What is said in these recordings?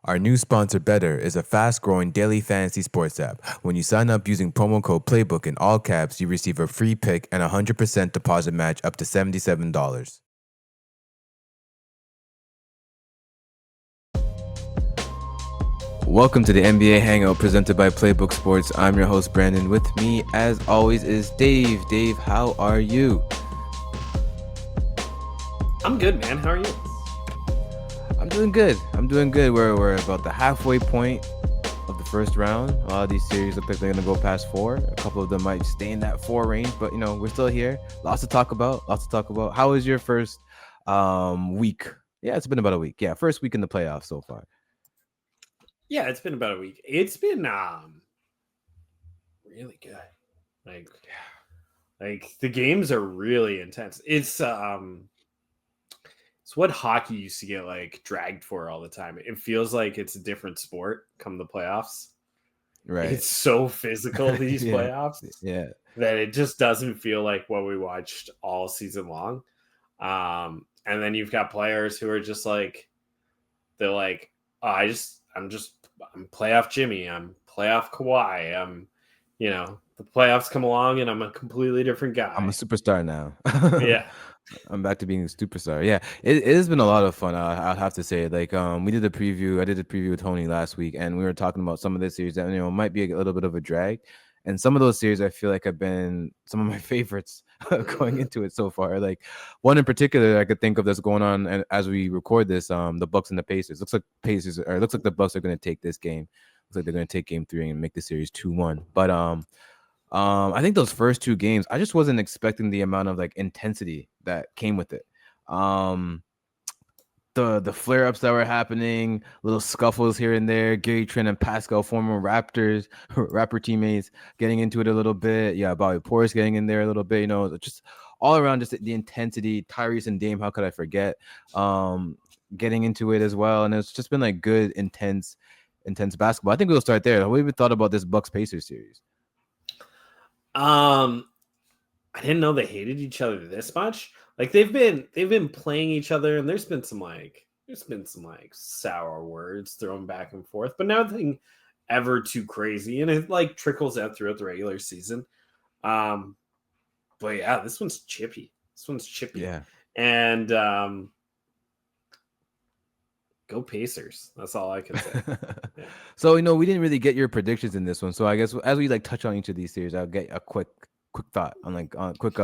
Our new sponsor, Better, is a fast-growing daily fantasy sports app. When you sign up using promo code PLAYBOOK in all caps, you receive a free pick and a 100% deposit match up to $77. Welcome to the NBA Hangout presented by Playbook Sports. I'm your host, Brandon. With me, as always, is Dave. Dave, how are you? I'm good, man. How are you? I'm doing good. We're about the halfway point of the first round. A lot of these series look like they're going to go past 4. A couple of them might stay in that 4 range, but, we're still here. Lots to talk about. How was your first week? Yeah, it's been about a week. Yeah, first week in the playoffs so far. Yeah, it's been about a week. It's been really good. Like the games are really intense. It's what hockey used to get like dragged for all the time. It feels like it's a different sport come the playoffs. Right. It's so physical these Yeah. playoffs. Yeah. That it just doesn't feel like what we watched all season long. And then you've got players who are just like they're like, oh, I'm playoff Jimmy, I'm playoff Kawhi, the playoffs come along and I'm a completely different guy. I'm a superstar now. Yeah. I'm back to being a superstar. Yeah, it has been a lot of fun. I'll have to say, like, we did a preview. I did a preview with Tony last week, and we were talking about some of the series that might be a little bit of a drag, and some of those series I feel like have been some of my favorites going into it so far. Like one in particular I could think of that's going on, and as we record this, the Bucks and the Pacers. Looks like the Bucks are going to take this game. Looks like they're going to take Game 3 and make the series 2-1. But I think those first 2 games, I just wasn't expecting the amount of like intensity that came with it. The flare-ups that were happening, little scuffles here and there, Gary Trent and Pascal, former rapper teammates, getting into it a little bit. Yeah, Bobby Portis getting in there a little bit, just all around just the intensity. Tyrese and Dame, how could I forget? Getting into it as well. And it's just been like good, intense basketball. I think we'll start there. What have you thought about this Bucks Pacers series? I didn't know they hated each other this much. Like they've been playing each other, and there's been some sour words thrown back and forth, but nothing ever too crazy, and it like trickles out throughout the regular season. But yeah, this one's chippy. Yeah. And go Pacers. That's all I can say. Yeah. So we didn't really get your predictions in this one. So I guess as we like touch on each of these series, I'll get a quick thought on quick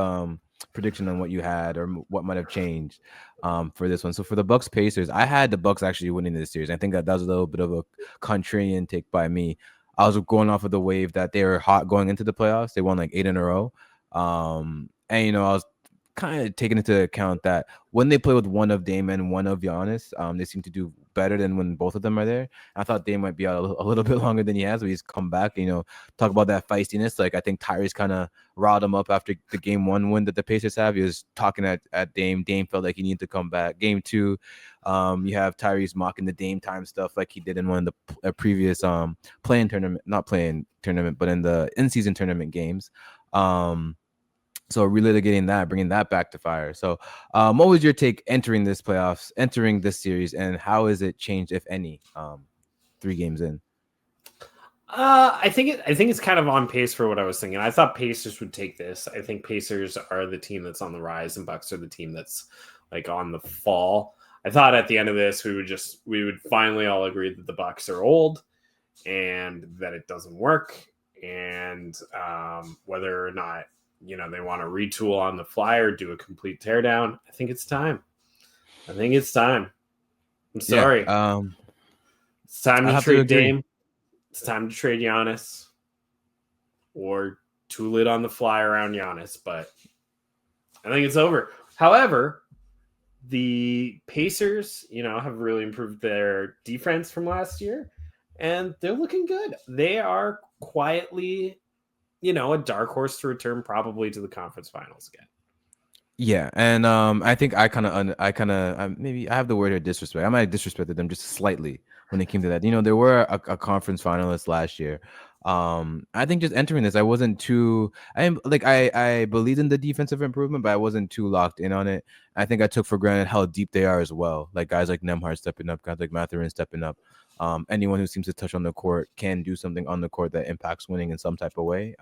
prediction on what you had or what might have changed for this one. So for the Bucks Pacers, I had the Bucks actually winning this series. I think that was a little bit of a contrarian take by me. I was going off of the wave that they were hot going into the playoffs. They won like 8 in a row. And I was kind of taking into account that when they play with one of Dame and one of Giannis, they seem to do better than when both of them are there. I thought Dame might be out a little bit longer than he has, but he's come back. Talk about that feistiness. Like I think Tyrese kind of riled him up after the Game 1 win that the Pacers have. He was talking at Dame. Dame felt like he needed to come back. Game 2, you have Tyrese mocking the Dame time stuff like he did in one of the previous not playing tournament, but in the in-season tournament games. So relitigating that, bringing that back to fire. So what was your take entering this series, and how has it changed, if any, 3 games in? I think it's kind of on pace for what I was thinking. I thought Pacers would take this. I think Pacers are the team that's on the rise, and Bucks are the team that's like on the fall. I thought at the end of this we would finally all agree that the Bucks are old and that it doesn't work, and whether or not they want to retool on the fly or do a complete teardown. I think it's time. I'm sorry. Yeah, it's time to trade Dame. It's time to trade Giannis or tool it on the fly around Giannis, but I think it's over. However, the Pacers, have really improved their defense from last year, and they're looking good. They are quietly, a dark horse to return probably to the conference finals again. Yeah, and I think maybe I have the word here, disrespect. I might have disrespected them just slightly when it came to that. There were a conference finalist last year. I think just entering this, I wasn't too. I believed in the defensive improvement, but I wasn't too locked in on it. I think I took for granted how deep they are as well. Like guys like Nemhard stepping up, guys like Mathurin stepping up. Anyone who seems to touch on the court can do something on the court that impacts winning in some type of way.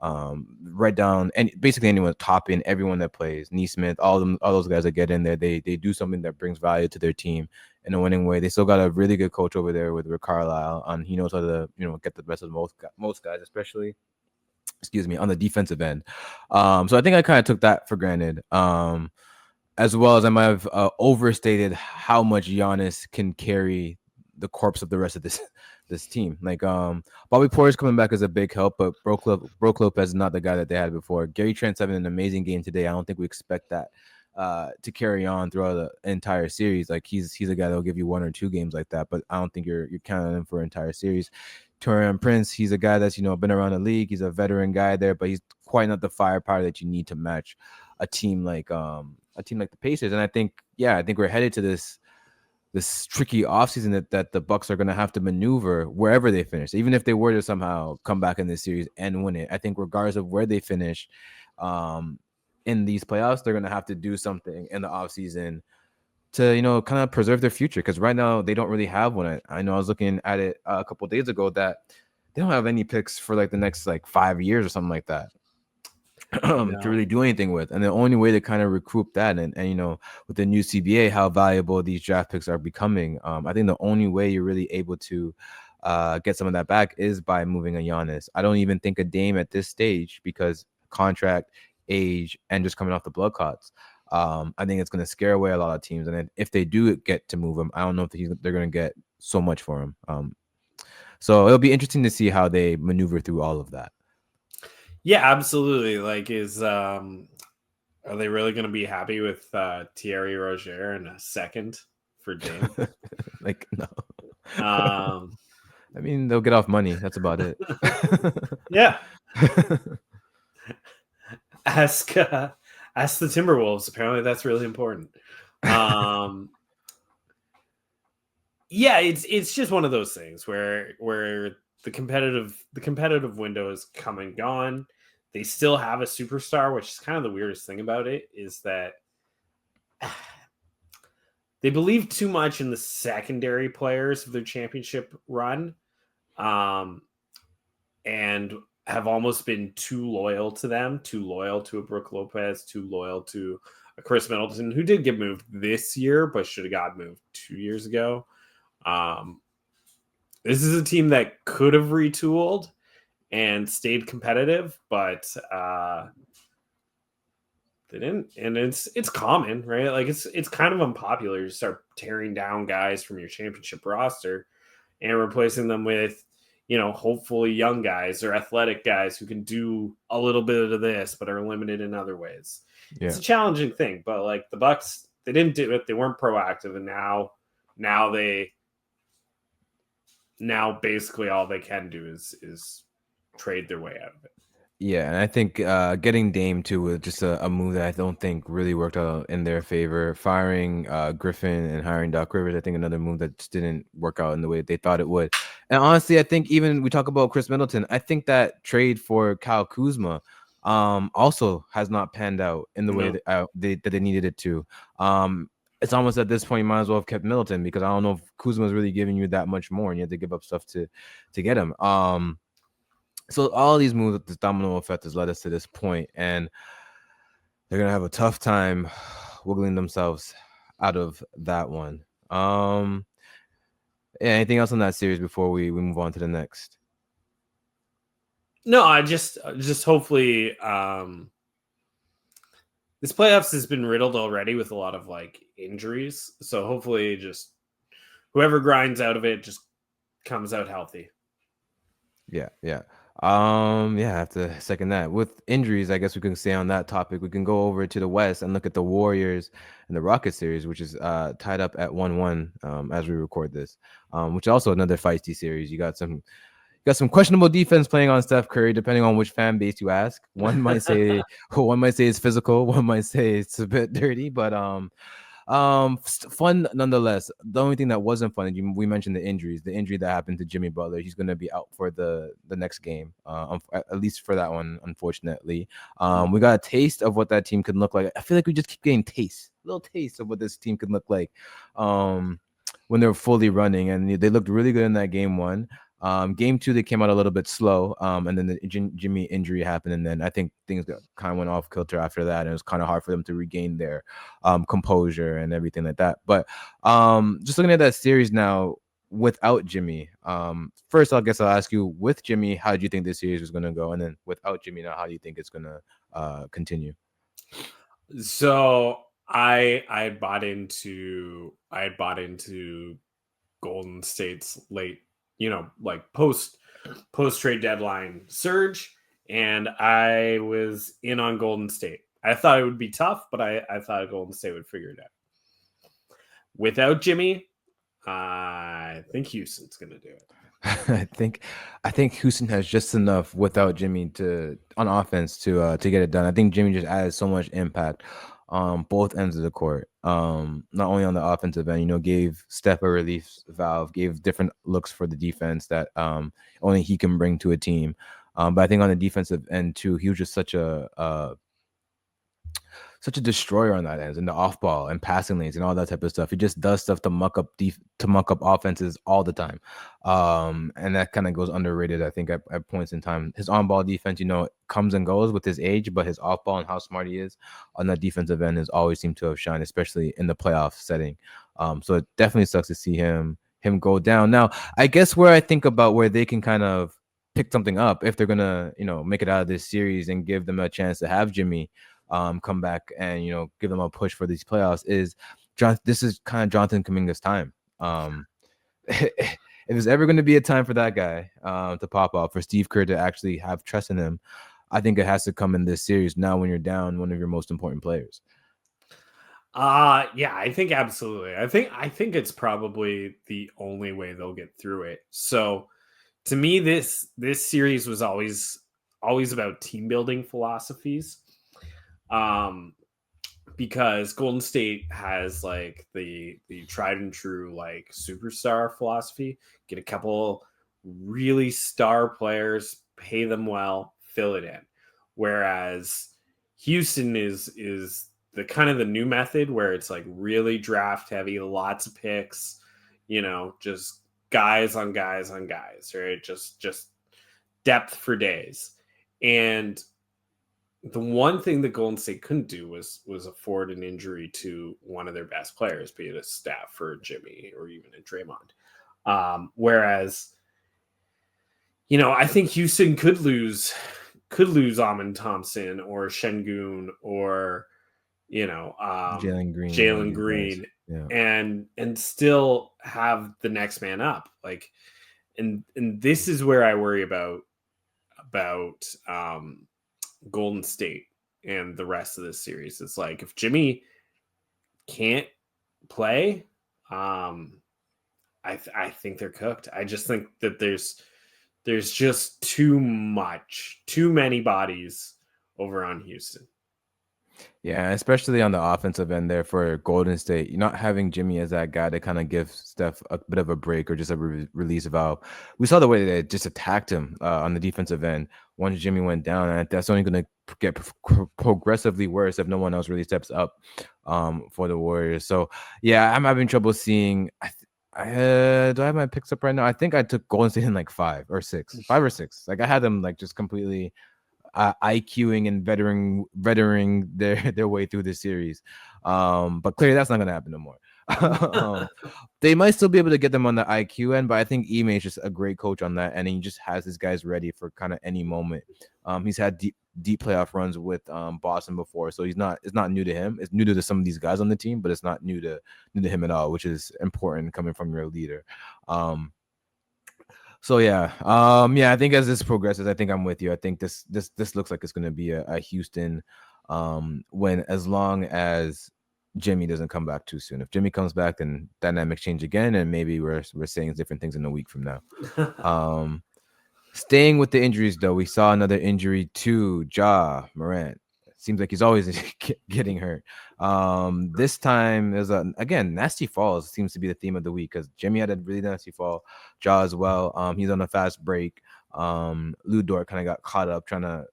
Right down and basically anyone top in everyone that plays Neesmith, all of them, all those guys that get in there, they do something that brings value to their team in a winning way. They still got a really good coach over there with Rick Carlisle, and he knows how to get the best of most guys, especially on the defensive end. So I think I kind of took that for granted. As well as I might have overstated how much Giannis can carry the corpse of the rest of this team. Like Bobby Portis coming back is a big help, but Brook Lopez is not the guy that they had before. Gary Trent's having an amazing game today. I don't think we expect that to carry on throughout the entire series. Like he's a guy that'll give you 1 or 2 games like that, but I don't think you're counting him for an entire series. Taurean Prince, he's a guy that's been around the league. He's a veteran guy there, but he's quite not the firepower that you need to match a team like the Pacers. And I think we're headed to this tricky offseason that the Bucks are going to have to maneuver wherever they finish. Even if they were to somehow come back in this series and win it, I think regardless of where they finish in these playoffs, they're going to have to do something in the offseason to kind of preserve their future, because right now they don't really have one. I know I was looking at it a couple of days ago that they don't have any picks for like the next 5 years or something like that. To really do anything with, and the only way to kind of recoup that and with the new CBA, how valuable these draft picks are becoming, I think the only way you're really able to get some of that back is by moving a Giannis. I don't even think a Dame at this stage, because contract, age, and just coming off the blood clots. I think it's going to scare away a lot of teams, and then if they do get to move him, I don't know if they're going to get so much for him. So it'll be interesting to see how they maneuver through all of that. Yeah, absolutely. Like, are they really going to be happy with Thierry Rozier in a second for Dame? No. I mean, they'll get off money. That's about it. Yeah. Ask the Timberwolves. Apparently, that's really important. Yeah, it's just one of those things where the competitive window is come and gone. They still have a superstar, which is kind of the weirdest thing about it, is that they believe too much in the secondary players of their championship run, and have almost been too loyal to them, too loyal to a Brook Lopez, too loyal to a Chris Middleton, who did get moved this year, but should have got moved 2 years ago. This is a team that could have retooled and stayed competitive, but they didn't. And it's common, right? Like it's kind of unpopular to start tearing down guys from your championship roster and replacing them with, hopefully young guys or athletic guys who can do a little bit of this but are limited in other ways. Yeah. It's a challenging thing, but like the Bucks, they didn't do it. They weren't proactive, and now basically all they can do is trade their way out of it. Yeah, and I think getting Dame too was just a move that I don't think really worked out in their favor. Firing Griffin and hiring Doc Rivers, I think another move that just didn't work out in the way they thought it would. And honestly, I think even we talk about Chris Middleton, I think that trade for Kyle Kuzma also has not panned out in the way that they needed it to. It's almost at this point you might as well have kept Middleton, because I don't know if Kuzma's really giving you that much more, and you have to give up stuff to get him. So all these moves, this domino effect has led us to this point, and they're gonna have a tough time wiggling themselves out of that one. Yeah, anything else on that series before we move on to the next? No, I just hopefully this playoffs has been riddled already with a lot of injuries. So hopefully just whoever grinds out of it just comes out healthy. Yeah. I have to second that. With injuries, I guess we can stay on that topic. We can go over to the West and look at the Warriors and the Rockets series, which is tied up at 1-1 as we record this, which is also another feisty series. You got some questionable defense playing on Steph Curry, depending on which fan base you ask. One might say it's physical, one might say it's a bit dirty, but fun nonetheless. The only thing that wasn't fun, we mentioned the injuries. The injury that happened to Jimmy Butler, he's going to be out for the next game, at least for that one, unfortunately. We got a taste of what that team could look like. I feel like we just keep getting little tastes of what this team could look like. when they're fully running, and they looked really good in that game one. Game two, they came out a little bit slow, and then the Jimmy injury happened, and then I think things kind of went off kilter after that, and it was kind of hard for them to regain their composure and everything like that. But just looking at that series now without Jimmy, first I guess I'll ask you, with Jimmy, how do you think this series is going to go, and then without Jimmy now, how do you think it's going to continue? So I bought into Golden State's late, like post trade deadline surge, and I was in on Golden State. I thought it would be tough, but I thought Golden State would figure it out. Without Jimmy, I think Houston's going to do it. I think Houston has just enough without Jimmy to on offense to get it done. I think Jimmy just added so much impact on both ends of the court. Not only on the offensive end, gave Steph a relief valve, gave different looks for the defense that only he can bring to a team. But I think on the defensive end too, he was just such a destroyer on that end and the off ball and passing lanes and all that type of stuff. He just does stuff to muck up offenses all the time. And that kind of goes underrated, I think, at points in time. His on ball defense, comes and goes with his age, but his off ball and how smart he is on that defensive end has always seemed to have shined, especially in the playoff setting. So it definitely sucks to see him go down. Now, I guess where I think about where they can kind of pick something up if they're gonna, make it out of this series and give them a chance to have Jimmy come back and give them a push for these playoffs is this is kind of Jonathan Kuminga's time. If there's ever going to be a time for that guy to pop off, for Steve Kerr to actually have trust in him, I think it has to come in this series now when you're down one of your most important players. Yeah, I think absolutely. I think it's probably the only way they'll get through it. So to me, this series was always about team building philosophies. Because Golden State has like the tried and true like superstar philosophy. Get a couple really star players, pay them well, fill it in. Whereas Houston is the kind of the new method where it's like really draft heavy, lots of picks, just guys on guys on guys, right? Just depth for days. And the one thing that Golden State couldn't do was afford an injury to one of their best players, be it a Steph or Jimmy or even a Draymond. Whereas, I think Houston could lose Amin Thompson or Şengün or Jalen Green, yeah. and still have the next man up. Like, and this is where I worry about Golden State and the rest of this series. It's like if Jimmy can't play, I think they're cooked. I just think that there's just too many bodies over on Houston. Yeah, especially on the offensive end there for Golden State. You're not having Jimmy as that guy to kind of give Steph a bit of a break or just a release valve. We saw the way they just attacked him on the defensive end once Jimmy went down, and that's only going to get progressively worse if no one else really steps up for the Warriors. So, yeah, I'm having trouble seeing. Do I have my picks up right now? I think I took Golden State in like 5 or 6. Like I had them like just completely IQing and vettering their way through this series. But clearly that's not going to happen no more. They might still be able to get them on the IQ end, but I think Ime is just a great coach on that, and he just has his guys ready for kind of any moment. He's had deep playoff runs with Boston before, so it's not new to him. It's new to some of these guys on the team, but it's not new to him at all, which is important coming from your leader. So yeah, I think as this progresses, I think I'm with you. I think this looks like it's going to be a Houston win, as long as Jimmy doesn't come back too soon. If Jimmy comes back, then dynamics change again, and maybe we're saying different things in a week from now. Staying with the injuries, though, we saw another injury to Ja Morant. Seems like he's always getting hurt. This time there's again nasty falls seems to be the theme of the week, because Jimmy had a really nasty fall, Ja as well. He's on a fast break. Lu Dort kind of got caught up trying to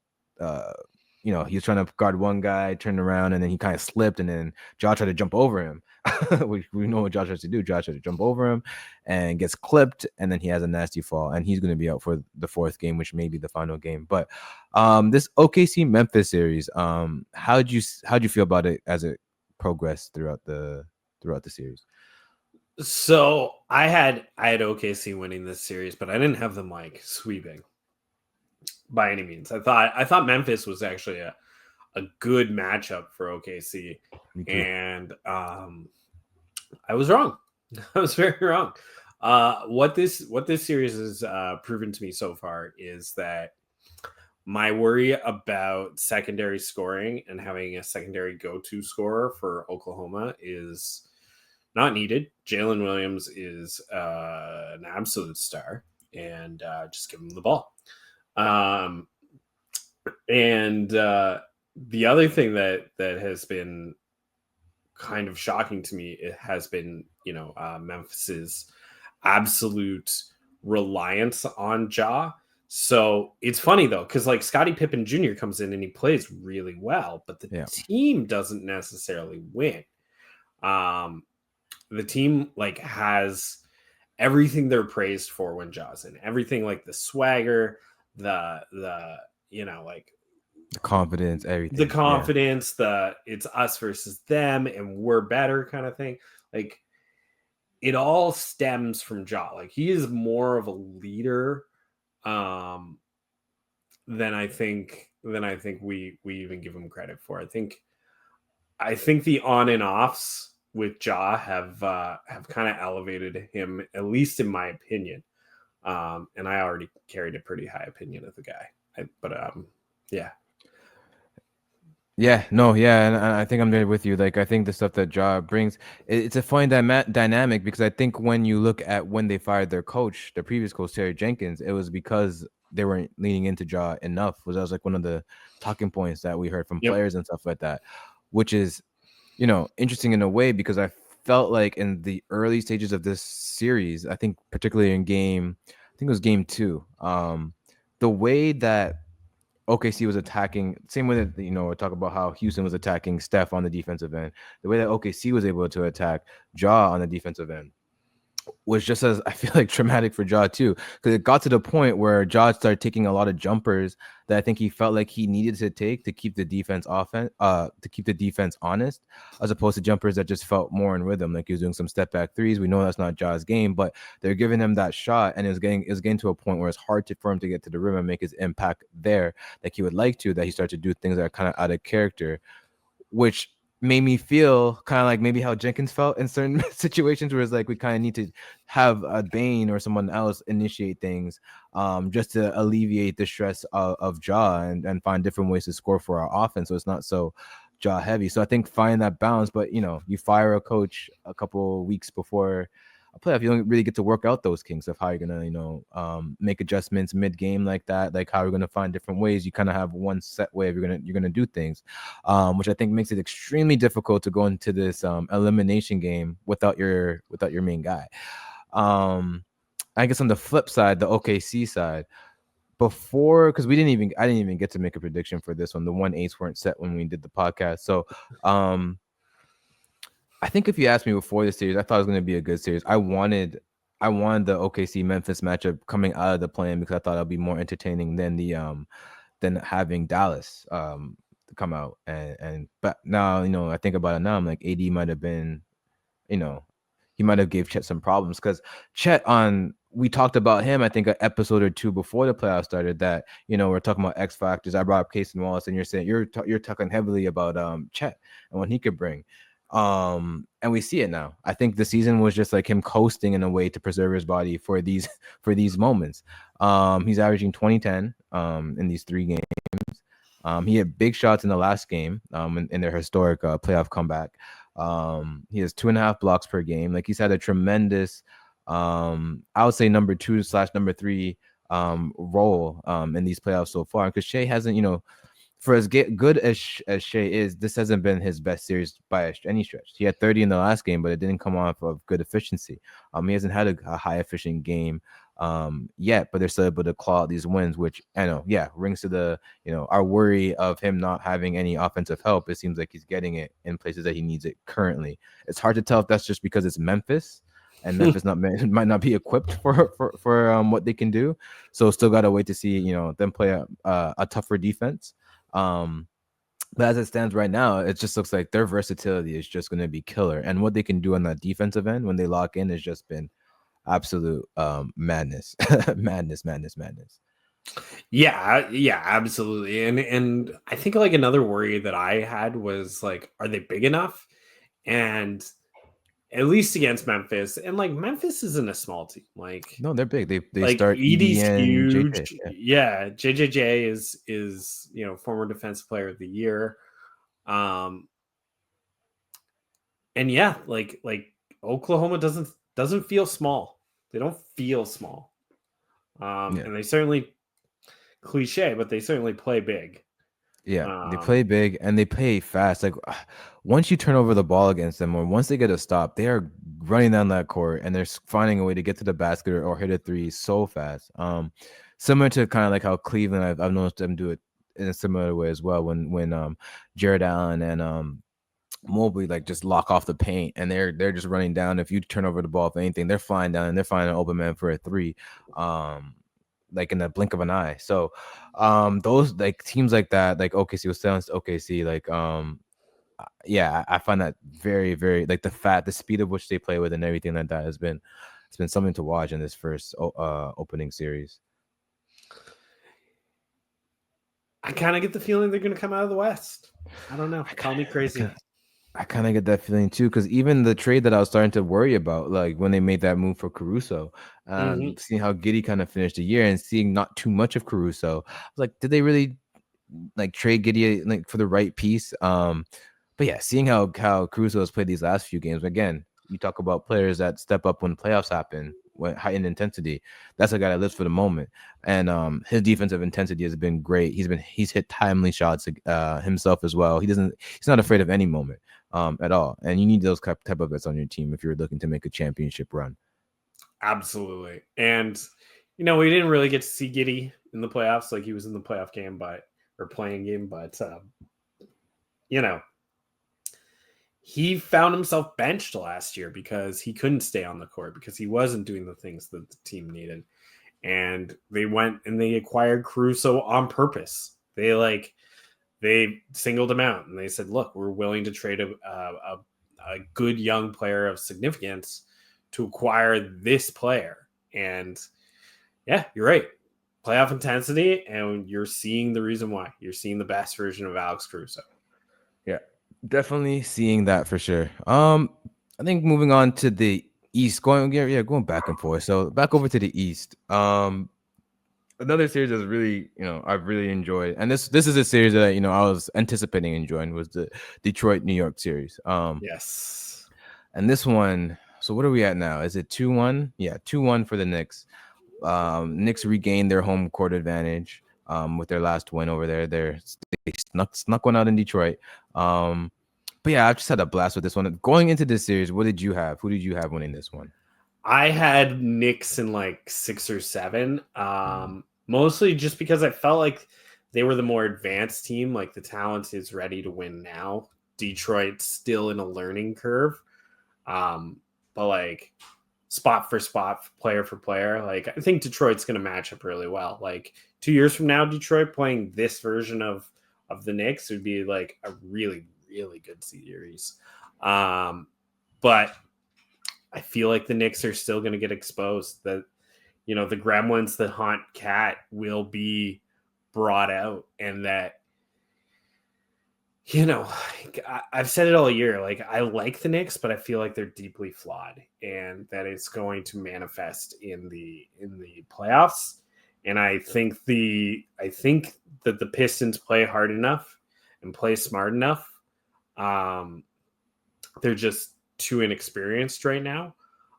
he was trying to guard one guy, turned around, and then he kind of slipped, and then Ja tried to jump over him. we know what Josh has to do. Josh has to jump over him and gets clipped, and then he has a nasty fall, and he's going to be out for the fourth game, which may be the final game. But this OKC Memphis series, how'd you feel about it as it progressed throughout the series? So I had OKC winning this series, but I didn't have them like sweeping by any means. I thought Memphis was actually a good matchup for OKC, and I was wrong. I was very wrong. What this series has proven to me so far is that my worry about secondary scoring and having a secondary go-to scorer for Oklahoma is not needed. Jalen Williams is an absolute star, and just give him the ball. And the other thing that has been kind of shocking to me, it has been, Memphis's absolute reliance on Ja. So it's funny though, because like Scottie Pippen Jr. comes in and he plays really well, but the team doesn't necessarily win. The team like has everything they're praised for when Ja's in. Everything like the swagger, the like the confidence, everything. The confidence, it's us versus them and we're better kind of thing. Like it all stems from Ja. Like he is more of a leader than I think we even give him credit for. I think the on and offs with Ja have kind of elevated him, at least in my opinion. And I already carried a pretty high opinion of the guy. Yeah. Yeah, no, yeah, and I think I'm there with you. Like, I think the stuff that Ja brings, it's a fun dynamic because I think when you look at when they fired their coach, their previous coach, Terry Jenkins, it was because they weren't leaning into Ja enough. That was like one of the talking points that we heard from players and stuff like that, which is, interesting in a way because I felt like in the early stages of this series, I think particularly in I think it was game 2, the way that OKC was attacking, same way that, I talk about how Houston was attacking Steph on the defensive end. The way that OKC was able to attack Ja on the defensive end was just as, I feel like, traumatic for Ja too, because it got to the point where Ja started taking a lot of jumpers that I think he felt like he needed to take to keep the defense honest, as opposed to jumpers that just felt more in rhythm, like he was doing some step back threes. We know that's not Ja's game, but they're giving him that shot, and it was getting to a point where it's hard for him to get to the rim and make his impact there like he would like to. That he started to do things that are kind of out of character, which made me feel kind of like maybe how Jenkins felt in certain situations, where it's like we kind of need to have a Bane or someone else initiate things, just to alleviate the stress of Ja and find different ways to score for our offense, so it's not so Ja heavy. So I think finding that balance, but you fire a coach a couple weeks before a playoff, you don't really get to work out those kinks of how you're gonna make adjustments mid game like that, like how you're gonna find different ways. You kind of have one set way of you're gonna do things, which I think makes it extremely difficult to go into this elimination game without your main guy. I guess on the flip side, the OKC side, before, because I didn't even get to make a prediction for this one. The 1-8s weren't set when we did the podcast, so I think if you asked me before the series, I thought it was going to be a good series. I wanted the OKC Memphis matchup coming out of the play-in because I thought it'd be more entertaining than than having Dallas to come out but now I think about it now, I'm like AD might have been, he might have gave Chet some problems, because Chet, we talked about him, I think, an episode or two before the playoffs started, that we're talking about X factors. I brought up Casey Wallace, and you're saying you're talking heavily about Chet and what he could bring. And we see it now. I think the season was just like him coasting in a way to preserve his body for these moments. He's averaging 20-10 in these 3 games. He had big shots in the last game in their historic playoff comeback. He has 2.5 blocks per game. Like, he's had a tremendous I would say number 2 / number 3 role in these playoffs so far, because Shea hasn't, for as good as Shea is, this hasn't been his best series by any stretch. He had 30 in the last game, but it didn't come off of good efficiency. He hasn't had a high efficient game yet, but they're still able to claw out these wins, which I know, yeah, rings to the our worry of him not having any offensive help. It seems like he's getting it in places that he needs it currently. It's hard to tell if that's just because it's Memphis. And Memphis might not be equipped for what they can do, so still gotta wait to see them play a tougher defense. But as it stands right now, it just looks like their versatility is just going to be killer, and what they can do on that defensive end when they lock in has just been absolute madness, madness. Yeah, absolutely. And I think like another worry that I had was like, are they big enough? And at least against Memphis, and like Memphis isn't a small team. No, they're big. They Like start Edie's ED and huge. JJ. Yeah. Yeah, JJJ is former defensive player of the year. And yeah, like Oklahoma doesn't feel small. They don't feel small. Yeah. And they certainly cliche, but they certainly play big. Yeah, they play big and they play fast. Like once you turn over the ball against them, or once they get a stop, they are running down that court and they're finding a way to get to the basket or hit a three so fast. Similar to kind of like how Cleveland, I've noticed them do it in a similar way as well. When Jared Allen and Mobley like just lock off the paint and they're just running down. If you turn over the ball, if anything, they're flying down and they're finding an open man for a three. Like in the blink of an eye. So those like teams like that, like OKC was selling to OKC, like yeah, I find that very, very like the speed of which they play with and everything like that it's been something to watch in this first opening series. I kind of get the feeling they're going to come out of the West. I don't know. Call me crazy. I kind of get that feeling too, because even the trade that I was starting to worry about, like when they made that move for Caruso, seeing how Giddy kind of finished the year and seeing not too much of Caruso, I was like, did they really like trade Giddy like for the right piece? But yeah, seeing how Caruso has played these last few games, again, you talk about players that step up when playoffs happen, when heightened intensity. That's a guy that lives for the moment, and his defensive intensity has been great. He's hit timely shots himself as well. He's not afraid of any moment at all. And you need those type of vets on your team if you're looking to make a championship run. Absolutely. And we didn't really get to see Giddy in the playoffs. Like he was in the playoff game, or playing game, but he found himself benched last year because he couldn't stay on the court because he wasn't doing the things that the team needed. And they went and they acquired Caruso on purpose. They singled him out and they said, look, we're willing to trade a good young player of significance to acquire this player. And yeah, you're right. Playoff intensity, and you're seeing the reason why. You're seeing the best version of Alex Caruso. Yeah, definitely seeing that for sure. I think moving on to the East, going back and forth. So back over to the East. Another series that's really, I've really enjoyed, and this is a series that I was anticipating enjoying, was the Detroit New York series. Yes. And this one, so what are we at now? Is it 2-1? Yeah, 2-1 for the Knicks. Knicks regained their home court advantage with their last win over there. They snuck one out in Detroit. But yeah, I just had a blast with this one. Going into this series, what did you have? Who did you have winning this one? I had Knicks in like 6 or 7. Mostly just because I felt like they were the more advanced team. Like the talent is ready to win now. Detroit's still in a learning curve. But like spot for spot, player for player, like I think Detroit's going to match up really well. Like 2 years from now, Detroit playing this version of the Knicks would be like a really, really good series. But I feel like the Knicks are still going to get exposed. That the gremlins that haunt Cat will be brought out, and that I've said it all year. Like I like the Knicks, but I feel like they're deeply flawed, and that it's going to manifest in the playoffs. And I think that the Pistons play hard enough and play smart enough. They're just too inexperienced right now.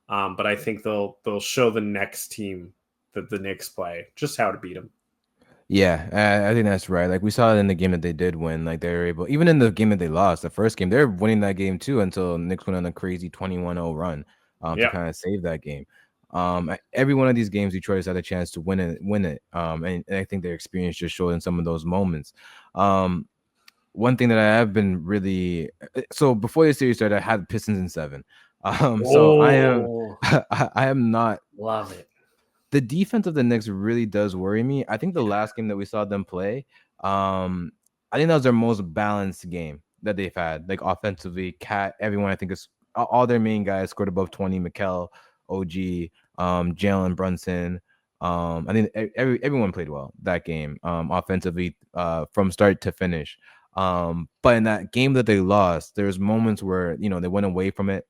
But I think they'll show the next team that the Knicks play just how to beat them. Yeah, I think that's right. Like we saw it in the game that they did win. Like they were able, even in the game that they lost, the first game, they're winning that game too until Knicks went on a crazy 21-0 run to kind of save that game. Every one of these games, Detroit has had a chance to win it. And I think their experience just showed in some of those moments. One thing that I have been really so before the series started, I had Pistons in 7. So I am Oh, I am not. love it. The defense of the Knicks really does worry me. I think the last game that we saw them play, I think that was their most balanced game that they've had. Like offensively, Cat, everyone I think is all their main guys scored above 20. Mikel, OG, Jalen Brunson. I think everyone played well that game, offensively, from start to finish. But in that game that they lost, there's moments where they went away from it.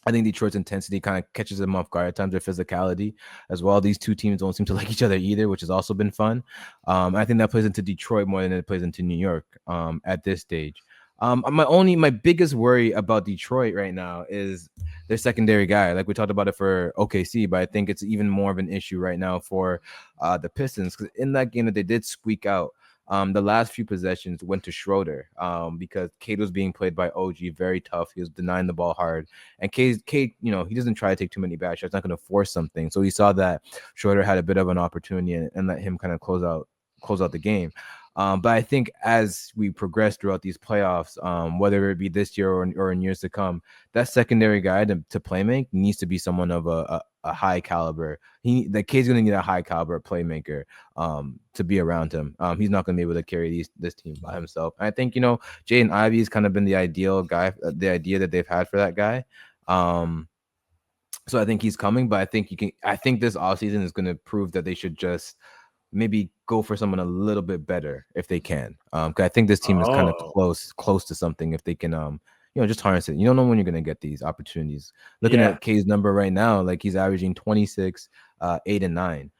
I think Detroit's intensity kind of catches them off guard at times, their physicality as well. These two teams don't seem to like each other either, which has also been fun. I think that plays into Detroit more than it plays into New York at this stage. My biggest worry about Detroit right now is their secondary guy. Like we talked about it for OKC, but I think it's even more of an issue right now for the Pistons, because in that game that they did squeak out, the last few possessions went to Schroeder because Cade was being played by OG very tough. He was denying the ball hard. And Cade, he doesn't try to take too many bad shots. Not going to force something. So he saw that Schroeder had a bit of an opportunity and let him kind of close out the game. But I think as we progress throughout these playoffs, whether it be this year or in years to come, that secondary guy to play make needs to be someone of a high caliber. The kid's going to need a high caliber playmaker to be around him. He's not going to be able to carry this team by himself. And I think Jaden Ivey has kind of been the ideal guy, the idea that they've had for that guy. So I think he's coming, but I think this offseason is going to prove that they should just maybe go for someone a little bit better if they can. Cause I think this team is kind of close to something if they can, just harness it. You don't know when you're going to get these opportunities. Looking at K's number right now, like he's averaging 26, 8 and 9,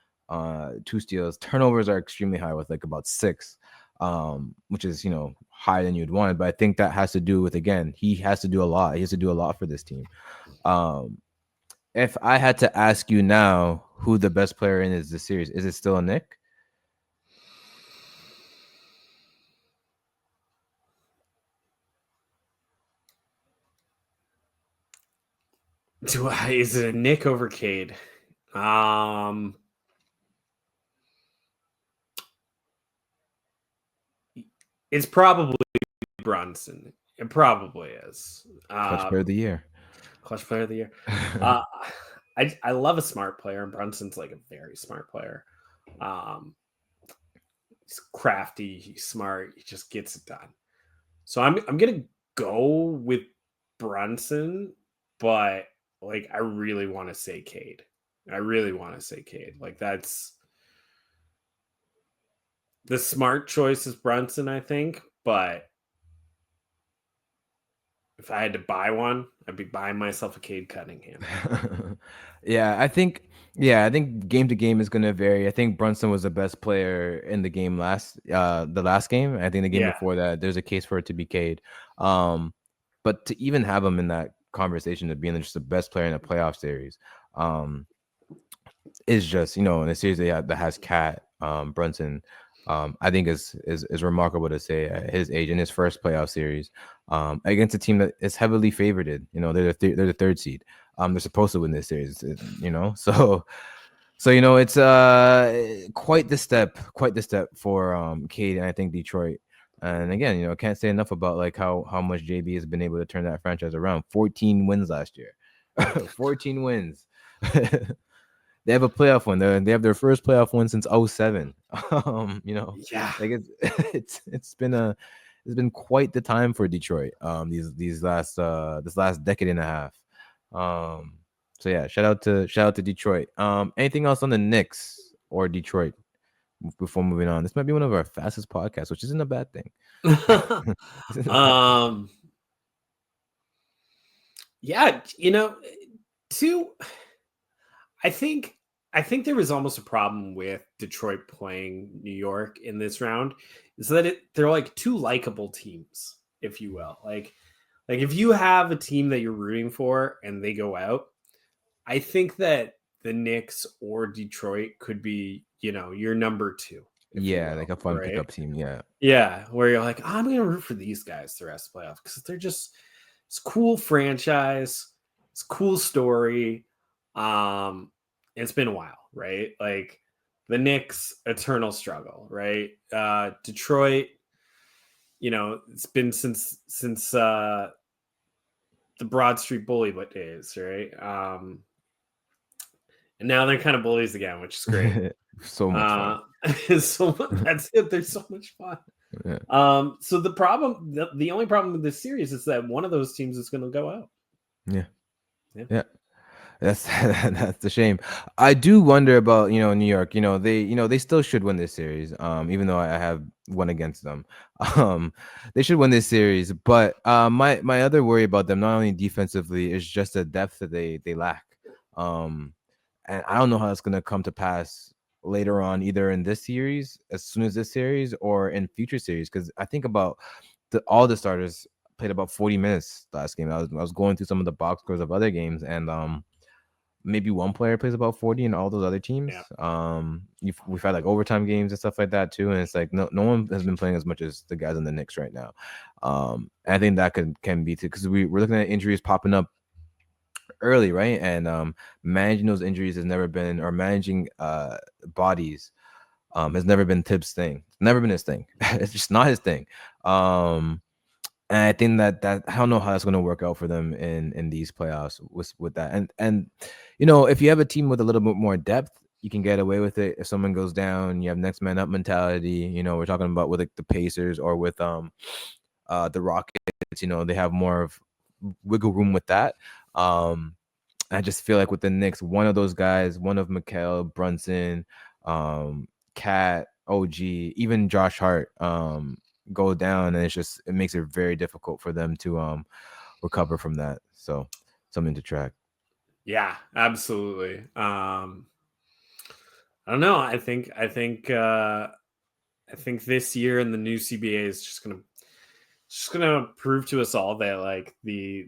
2 steals. Turnovers are extremely high with like about 6, which is, higher than you'd want. But I think that has to do with, again, he has to do a lot. He has to do a lot for this team. If I had to ask you now who the best player in is this series, is it still a Nick? Is it a Nick over Cade? It's probably Brunson. It probably is. Clutch player of the year. Clutch player of the year. I love a smart player, and Brunson's like a very smart player. He's crafty, he's smart, he just gets it done. So I'm gonna go with Brunson, but like I really want to say Cade. Like that's the smart choice is Brunson, I think, but if I had to buy one, I'd be buying myself a Cade Cunningham. I think game to game is going to vary. I think Brunson was the best player in the game the last game. I think the game before that, there's a case for it to be Cade. But to even have him in that conversation of being just the best player in a playoff series, is just, in a series that has Cat, Brunson, I think is remarkable to say at his age in his first playoff series, against a team that is heavily favored. They're the 3rd seed. They're supposed to win this series. So it's quite the step for Cade, and I think Detroit. And again, can't say enough about like how much JB has been able to turn that franchise around. 14 wins last year. 14 wins. They have a playoff win. They have their first playoff win since 07. Like it's been quite the time for Detroit. This last decade and a half. So yeah, shout out to Detroit. Anything else on the Knicks or Detroit before moving on? This might be one of our fastest podcasts, which isn't a bad thing. Yeah, I think there was almost a problem with Detroit playing New York in this round, is that they're like 2 likable teams, if you will. Like if you have a team that you're rooting for and they go out, I think that the Knicks or Detroit could be, your number 2. Yeah, like a fun pickup team. Yeah, where you're like, I'm going to root for these guys the rest of the playoffs because they're just, it's cool franchise, it's cool story. It's been a while, right? Like the Knicks, eternal struggle, right? Detroit, it's been since the Broad Street Bully days, right? And now they're kind of bullies again, which is great. So much fun. So that's it. There's so much fun. Yeah. So the only problem with this series is that one of those teams is going to go out. Yeah. Yeah. Yeah. That's that's a shame. I do wonder about New York. They still should win this series. Even though I have one against them, they should win this series. But my other worry about them, not only defensively, is just the depth that they lack. And I don't know how that's gonna come to pass later on, either in this series, as soon as this series, or in future series. Because I think about all the starters played about 40 minutes last game. I was going through some of the box scores of other games, and maybe one player plays about 40 in all those other Yeah. teams. We've had like overtime games and stuff like that too, and it's like no one has been playing as much as the guys in the Knicks right now. And I think that can be too, because we're looking at injuries popping up early, right? And managing those injuries has never been, or managing bodies has never been Tibbs' thing. It's never been his thing. It's just not his thing. And I think that I don't know how that's going to work out for them in these playoffs with that. And if you have a team with a little bit more depth, you can get away with it. If someone goes down, you have next man up mentality. We're talking about with like the Pacers or with the Rockets. They have more of wiggle room with that. I just feel like with the Knicks, one of those guys, one of Mikael, Brunson, Cat, OG, even Josh Hart, go down, and it makes it very difficult for them to recover from that. So something to track. Yeah, absolutely. I don't know. I think this year in the new CBA is just gonna prove to us all that like the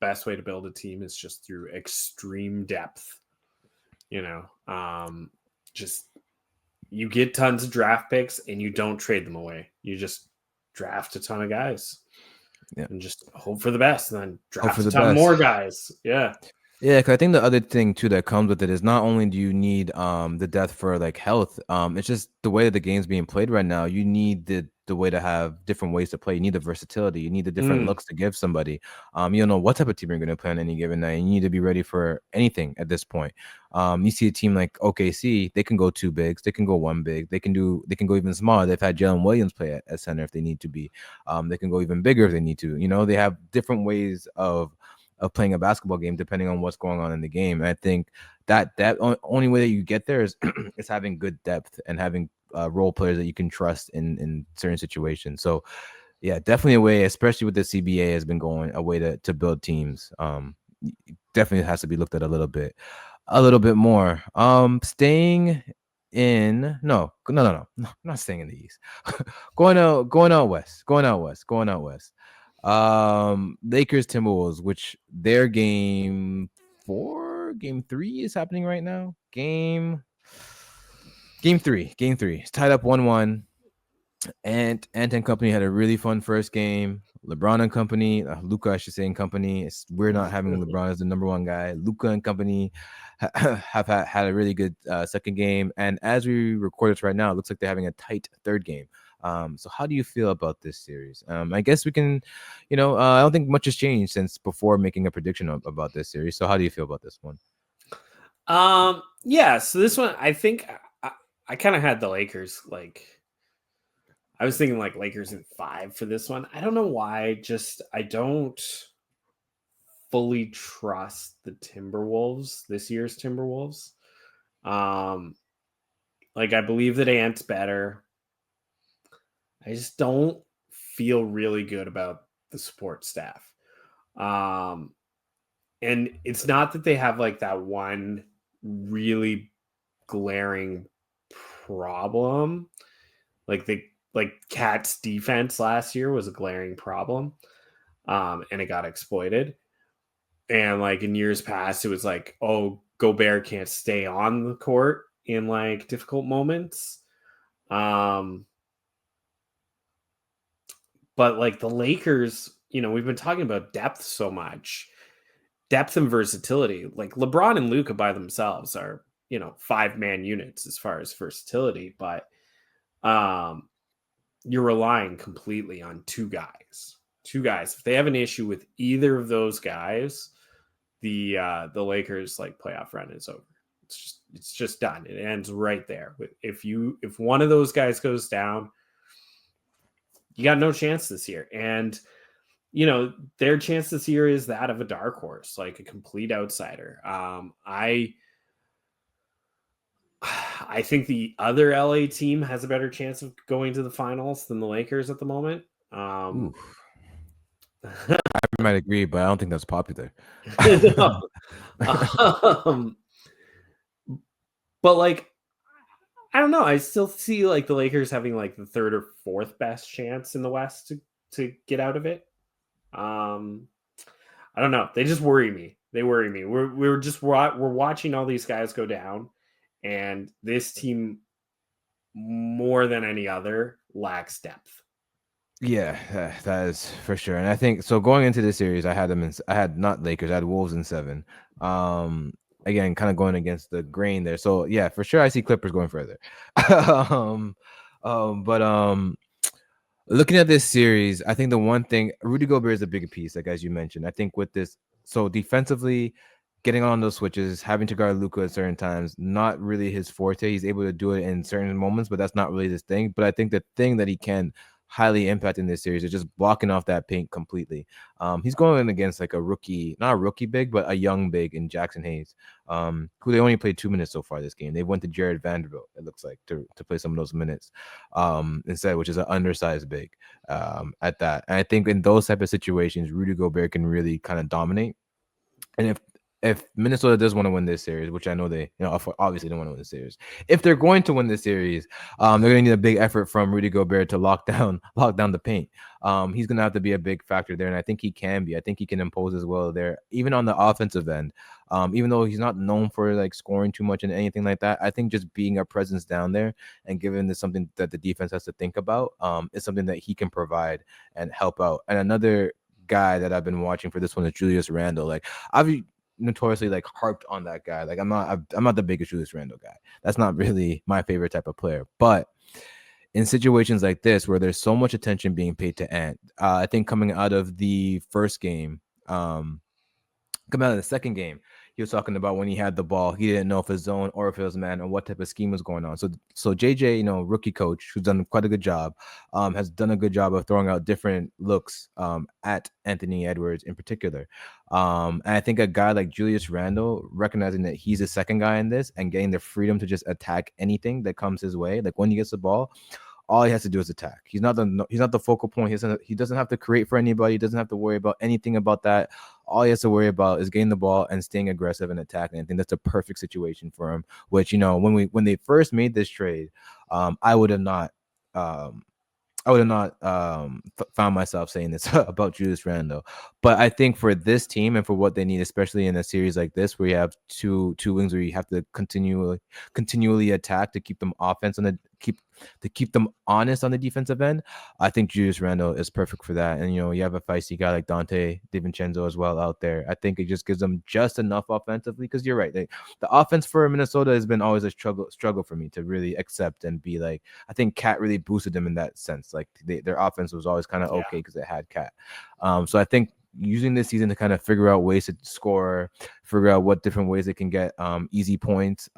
best way to build a team is just through extreme depth. Just you get tons of draft picks and you don't trade them away. You just draft a ton of guys. Yeah. And just hope for the best, and then Hope for draft a the ton best. more guys. Yeah. Yeah, because I think the other thing too that comes with it is not only do you need the depth for like health, it's just the way that the game's being played right now. You need the way to have different ways to play. You need the versatility. You need the different looks to give somebody. You don't know what type of team you're going to play on any given night. You need to be ready for anything at this point. You see a team like OKC, they can go two bigs, they can go one big, they can go even smaller. They've had Jalen Williams play at center if they need to be. They can go even bigger if they need to. They have different ways of playing a basketball game depending on what's going on in the game. And I think that only way that you get there is is having good depth and having role players that you can trust in certain situations. So yeah, definitely a way, especially with the CBA has been going a way to build teams. Definitely has to be looked at a little bit more. Staying in no, not staying in the East. going out west. Lakers Timberwolves, which their game 3 is happening right now. Game 3. It's tied up 1-1. Ant and company had a really fun first game. LeBron and company, Luka, I should say, and company. We're not having LeBron as the number one guy. Luka and company have had a really good second game. And as we record this right now, it looks like they're having a tight third game. So how do you feel about this series? I guess we can, I don't think much has changed since before making a prediction about this series. So how do you feel about this one? Yeah. So this one, I think I kind of had the Lakers like. I was thinking like Lakers in 5 for this one. I don't know why. Just I don't fully trust the Timberwolves, this year's Timberwolves. Like I believe that Ant's better. I just don't feel really good about the support staff. And it's not that they have like that one really glaring problem. Like Cat's defense last year was a glaring problem. And it got exploited. And like in years past, it was like, oh, Gobert can't stay on the court in like difficult moments. But like the Lakers, we've been talking about depth so much, depth and versatility. Like LeBron and Luka by themselves are 5-man units as far as versatility, but you're relying completely on two guys. If they have an issue with either of those guys, the Lakers playoff run is over. It's just done. It ends right there. If one of those guys goes down, you got no chance this year. And their chance this year is that of a dark horse, like a complete outsider. I think the other LA team has a better chance of going to the finals than the Lakers at the moment. I might agree, but I don't think that's popular. But I don't know. I still see the Lakers having the third or fourth best chance in the West to get out of it. I don't know. They just worry me. We're watching all these guys go down, and this team more than any other lacks depth. Yeah, that is for sure. And I think so. Going into this series, I had not Lakers. I had Wolves in 7. Again, kind of going against the grain there. So yeah, for sure, I see Clippers going further. But looking at this series, I think the one thing, Rudy Gobert is a big piece, as you mentioned. I think with this, so defensively, getting on those switches, having to guard Luka at certain times, not really his forte. He's able to do it in certain moments, but that's not really his thing. But I think the thing that he can highly impact in this series is just blocking off that paint completely. He's going against a rookie, not a rookie big, but a young big in Jackson Hayes, who they only played 2 minutes so far this game. They went to Jared Vanderbilt, it looks like, to play some of those minutes instead, which is an undersized big at that. And I think in those type of situations, Rudy Gobert can really kind of dominate. And if Minnesota does want to win this series, which I know they, obviously don't want to win the series. If they're going to win this series, they're going to need a big effort from Rudy Gobert to lock down the paint. He's going to have to be a big factor there, and I think he can be. I think he can impose as well there, even on the offensive end. Even though he's not known for scoring too much and anything like that, I think just being a presence down there and giving this something that the defense has to think about is something that he can provide and help out. And another guy that I've been watching for this one is Julius Randle. I've notoriously harped on that guy. I'm not the biggest Julius Randle guy. That's not really my favorite type of player. But in situations like this where there's so much attention being paid to Ant, I think coming out of the first game, coming out of the second game, he was talking about when he had the ball, he didn't know if his zone or if it was man or what type of scheme was going on. So JJ, rookie coach who's done quite a good job, has done a good job of throwing out different looks at Anthony Edwards in particular. And I think a guy like Julius Randle, recognizing that he's the second guy in this and getting the freedom to just attack anything that comes his way, when he gets the ball, all he has to do is attack. He's not the focal point. He doesn't have to create for anybody. He doesn't have to worry about anything about that. All he has to worry about is getting the ball and staying aggressive and attacking. I think that's a perfect situation for him. Which when they first made this trade, I would have not found myself saying this about Julius Randle. But I think for this team and for what they need, especially in a series like this, where you have two wings where you have to continually attack to keep them keep them honest on the defensive end, I think Julius Randle is perfect for that. And you have a feisty guy like Dante DiVincenzo as well out there. I think it just gives them just enough offensively, because you're right, the offense for Minnesota has been always a struggle for me to really accept and be I think Cat really boosted them in that sense. Their offense was always kind of okay because it had Cat. So I think using this season to kind of figure out ways to score, figure out what different ways they can get easy points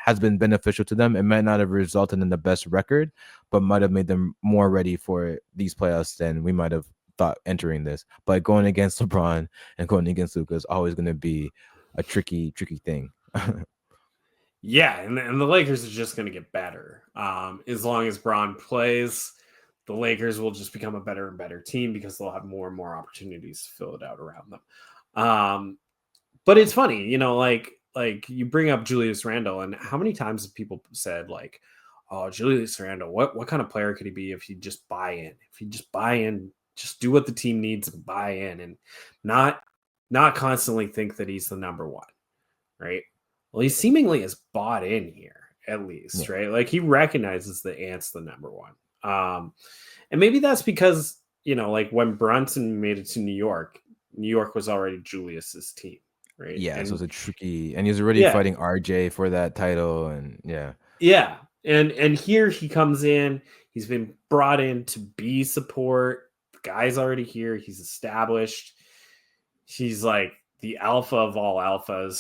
has been beneficial to them. It might not have resulted in the best record, but might have made them more ready for these playoffs than we might have thought entering this. But going against LeBron and going against Luka is always going to be a tricky thing. Yeah, and the Lakers are just going to get better. As long as Bron plays, the Lakers will just become a better and better team because they'll have more and more opportunities to fill it out around them. But it's funny, you bring up Julius Randle, and how many times have people said oh, Julius Randle, what kind of player could he be if he just buy in? If he just buy in, just do what the team needs and buy in, and not constantly think that he's the number one, right? Well, he seemingly has bought in here, at least, right? He recognizes that Ant's the number one. And maybe that's because, when Brunson made it to New York was already Julius's team. right? Yeah, so And it's a tricky, and he was already yeah, fighting RJ for that title, and yeah, yeah. And here he comes in. He's been brought in to be support. The guy's already here. He's established. He's like the alpha of all alphas.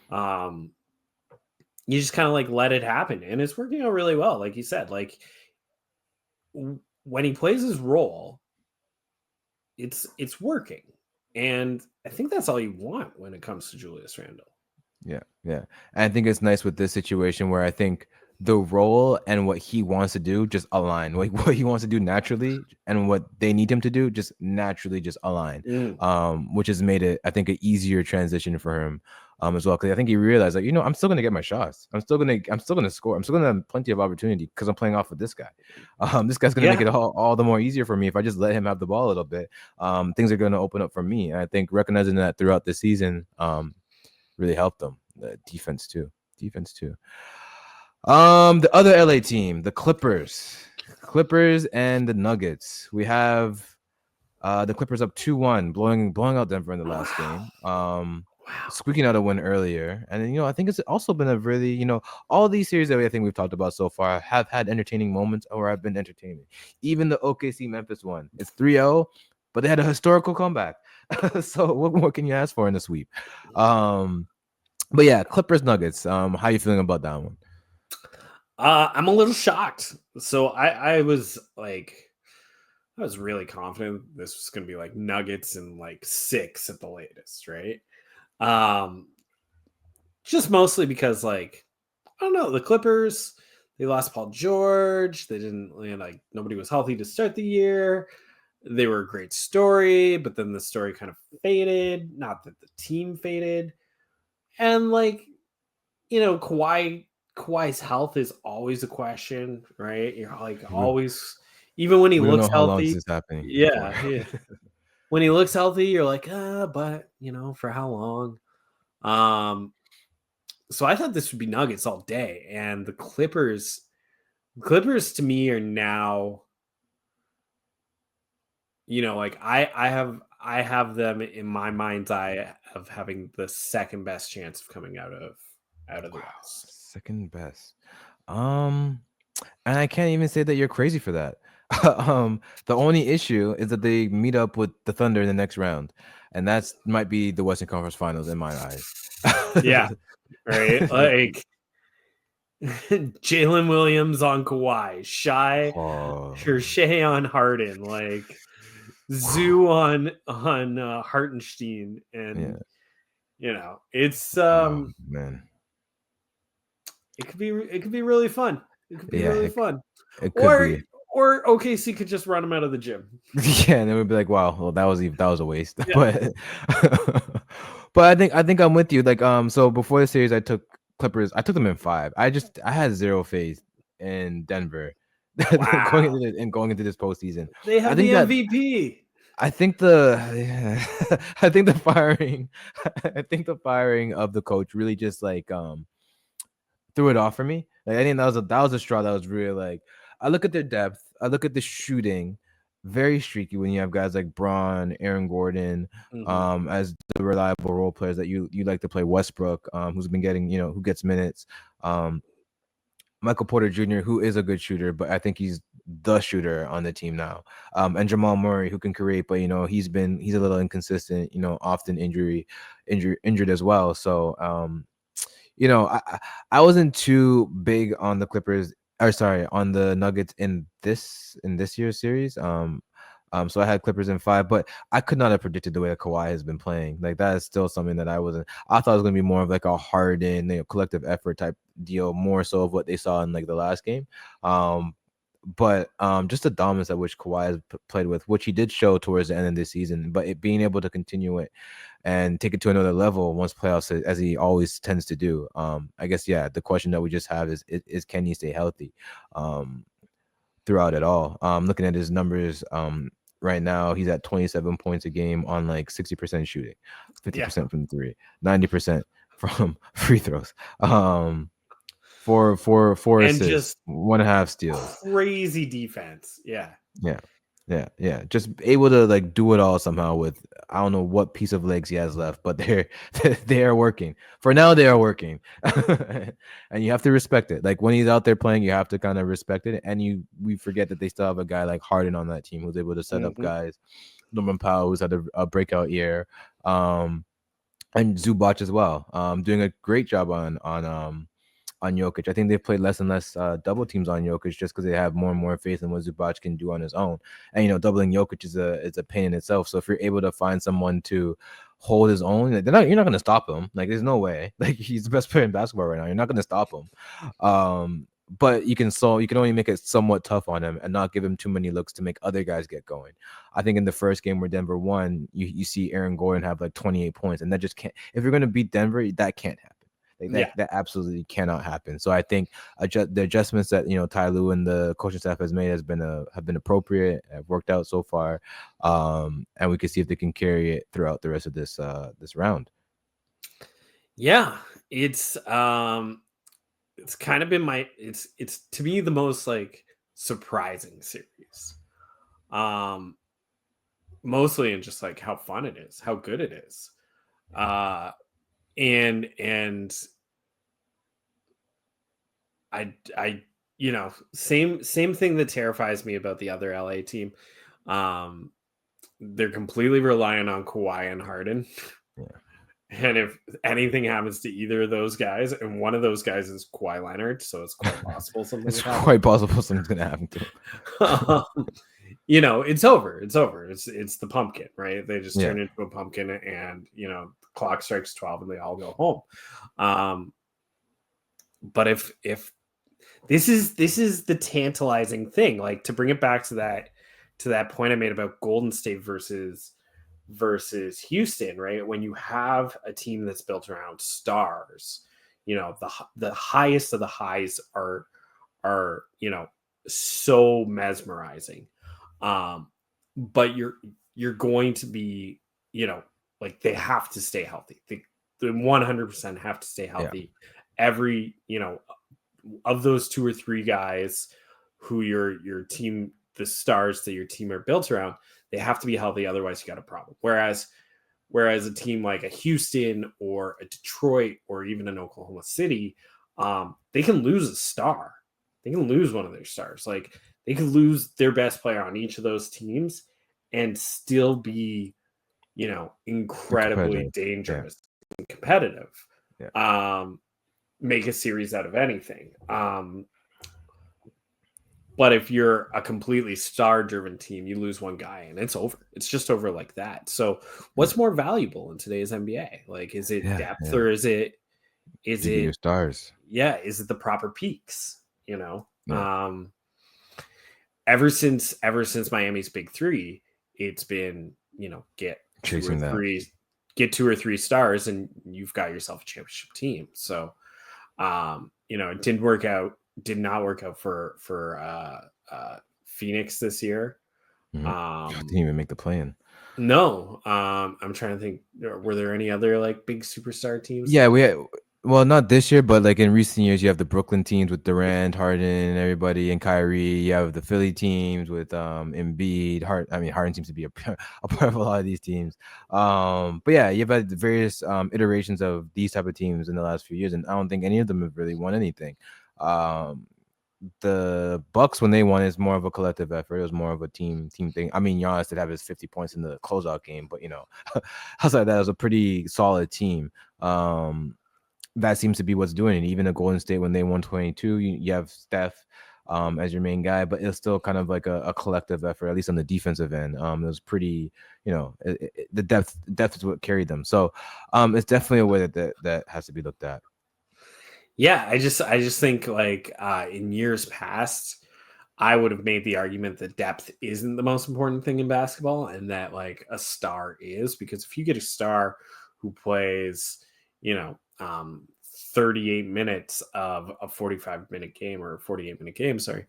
So, um, you just kind of like let it happen. And it's working out really well. Like you said, like when he plays his role, it's working. And I think that's all you want when it comes to Julius Randle. yeah, yeah. And I think it's nice with this situation where I think the role and what he wants to do just align. Like what he wants to do naturally and what they need him to do just naturally just align. Mm. Which has made it, I think, an easier transition for him. As well, because I think he realized, like, I'm still gonna get my shots. I'm still gonna score. I'm still gonna have plenty of opportunity because I'm playing off with this guy. This guy's gonna make Yeah. it all the more easier for me if I just let him have the ball a little bit. Things are gonna open up for me. And I think recognizing that throughout the season, really helped them. The defense too. Defense too. The other LA team, the Clippers and the Nuggets. We have the Clippers up 2-1, blowing out Denver in the last Wow. game. Wow. Squeaking out a win earlier. And then, I think it's also been a really, all these series that I think we've talked about so far have had entertaining moments or have been entertaining. Even the OKC Memphis one. It's 3-0, but they had a historical comeback. So what more can you ask for in the sweep? But yeah, Clippers Nuggets. How you feeling about that one? I'm a little shocked. So I was like, I was really confident this was going to be like Nuggets and like 6 at the latest, right? Um, just mostly because like I don't know the Clippers. They lost Paul George. They didn't like nobody was healthy to start the year. They were a great story, but then the story kind of faded. Not that the team faded, and like Kawhi's health is always a question, right? You're like We, always, even when he we don't looks know how long this healthy. is happening for. Yeah, yeah. When he looks healthy, you're like, but for how long? Um, so I thought this would be Nuggets all day, and the Clippers to me are now, like I have them in my mind's eye of having the second best chance of coming out of the Wow, West. second best. Um, and I can't even say that you're crazy for that. The only issue is that they meet up with the Thunder in the next round, and that's might be the Western Conference Finals in my eyes. Yeah, right. Like Jalen Williams on Kawhi, Oh, Shea on Harden, like Zoo on Hartenstein, yeah. and it's Oh man. it could be really fun. It could be Yeah, really fun, it could or be. or OKC could just run him out of the gym. Yeah, and then we'd be like, "Wow, well, that was a waste." Yeah, But, but I think I'm with you. Like, so before the series, I took Clippers. I took them in 5. I had zero faith in Denver wow, going into this postseason. they I have the think that MVP. I think the I think the firing I think the firing of the coach really just like threw it off for me. Like I think that was a straw that was really like I look at their depth, I look at the shooting, very streaky when you have guys like Braun, Aaron Gordon, Hmm. as the reliable role players that you like to play. Westbrook, who's been getting who gets minutes. Um, Michael Porter Jr., who is a good shooter, but I think he's the shooter on the team now. And Jamal Murray, who can create, but he's a little inconsistent. Often injured as well. So I wasn't too big on the Clippers, or sorry, on the Nuggets in this year's series. So I had Clippers in 5, but I could not have predicted the way that Kawhi has been playing. Like that is still something that I wasn't. I thought it was gonna be more of like a hardened, collective effort type deal, more so of what they saw in like the last game. Um, but just the dominance at which Kawhi has played with, which he did show towards the end of this season, but it being able to continue it and take it to another level once playoffs, as he always tends to do. I guess the question that we just have is can he stay healthy throughout it all? Looking at his numbers, right now he's at 27 points a game on like 60% shooting, Yeah, 50% from the three, 90% from free throws. Four and assists, just 1.5 steals. crazy defense. Yeah. Yeah. Yeah. Just able to like do it all somehow with I don't know what piece of legs he has left, but they're they are working. For now, they are working, and you have to respect it. Like when he's out there playing, you have to kind of respect it. And we forget that they still have a guy like Harden on that team who's able to set up Mm-hmm. guys. Norman Powell, who's had a breakout year, and Zubac as well, doing a great job on Jokic. I think they've played less and less double teams on Jokic just because they have more and more faith in what Zubac can do on his own. And doubling Jokic is a pain in itself. So if you're able to find someone to hold his own, you're not going to stop him. Like there's no way. Like he's the best player in basketball right now. You're not going to stop him. But you can only make it somewhat tough on him and not give him too many looks to make other guys get going. I think in the first game where Denver won, you see Aaron Gordon have like 28 points, and that just can't. If you're going to beat Denver, that can't happen. Like Yeah. that absolutely cannot happen. So I think the adjustments that Ty Lue and the coaching staff has made have been appropriate, have worked out so far, and we can see if they can carry it throughout the rest of this round. Yeah, it's kind of been it's to me the most like surprising series. Mostly in just like how fun it is, how good it is. And I same thing that terrifies me about the other LA team. They're completely reliant on Kawhi and Harden. Yeah. And if anything happens to either of those guys, and one of those guys is Kawhi Leonard, so it's quite possible something. It's quite possible something's gonna happen to him. It's over. It's over. It's the pumpkin, right? They just turn into a pumpkin, and the clock strikes 12, and they all go home. But if this is the tantalizing thing, like to bring it back to that point I made about Golden State versus Houston, right? When you have a team that's built around stars, the highest of the highs are so mesmerizing. But you're going to be, like they have to stay healthy. They 100% have to stay healthy. Yeah. Every, of those two or three guys who your team, the stars that your team are built around, they have to be healthy. Otherwise you got a problem. Whereas a team like a Houston or a Detroit or even an Oklahoma City, they can lose a star. They can lose one of their stars. Like they could lose their best player on each of those teams and still be, incredibly dangerous and competitive. Yeah. Make a series out of anything. But if you're a completely star-driven team, you lose one guy and it's over. It's just over like that. So what's more valuable in today's NBA? Like, is it depth or is it your stars? Yeah. Is it the proper peaks? Ever since Miami's big three, it's been, get chasing get 2 or 3 stars and you've got yourself a championship team. So, it did not work out for Phoenix this year. Mm-hmm. Didn't even make the play-in. No. I'm trying to think. Were there any other like big superstar teams? Yeah, we had. Well, not this year, but like in recent years, you have the Brooklyn teams with Durant, Harden, everybody, and Kyrie. You have the Philly teams with Embiid. Harden seems to be a part of a lot of these teams. But yeah, you've had the various iterations of these type of teams in the last few years, and I don't think any of them have really won anything. The Bucks, when they won, is more of a collective effort. It was more of a team thing. I mean, Giannis did have his 50 points in the closeout game, but outside that, it was a pretty solid team. That seems to be what's doing it. Even the Golden State, when they won 22, you have Steph as your main guy, but it's still kind of like a collective effort, at least on the defensive end. It was pretty, the depth is what carried them. So it's definitely a way that has to be looked at. Yeah, I just think like in years past, I would have made the argument that depth isn't the most important thing in basketball and that like a star is, because if you get a star who plays, 38 minutes of a 45-minute game or a 48-minute game, sorry,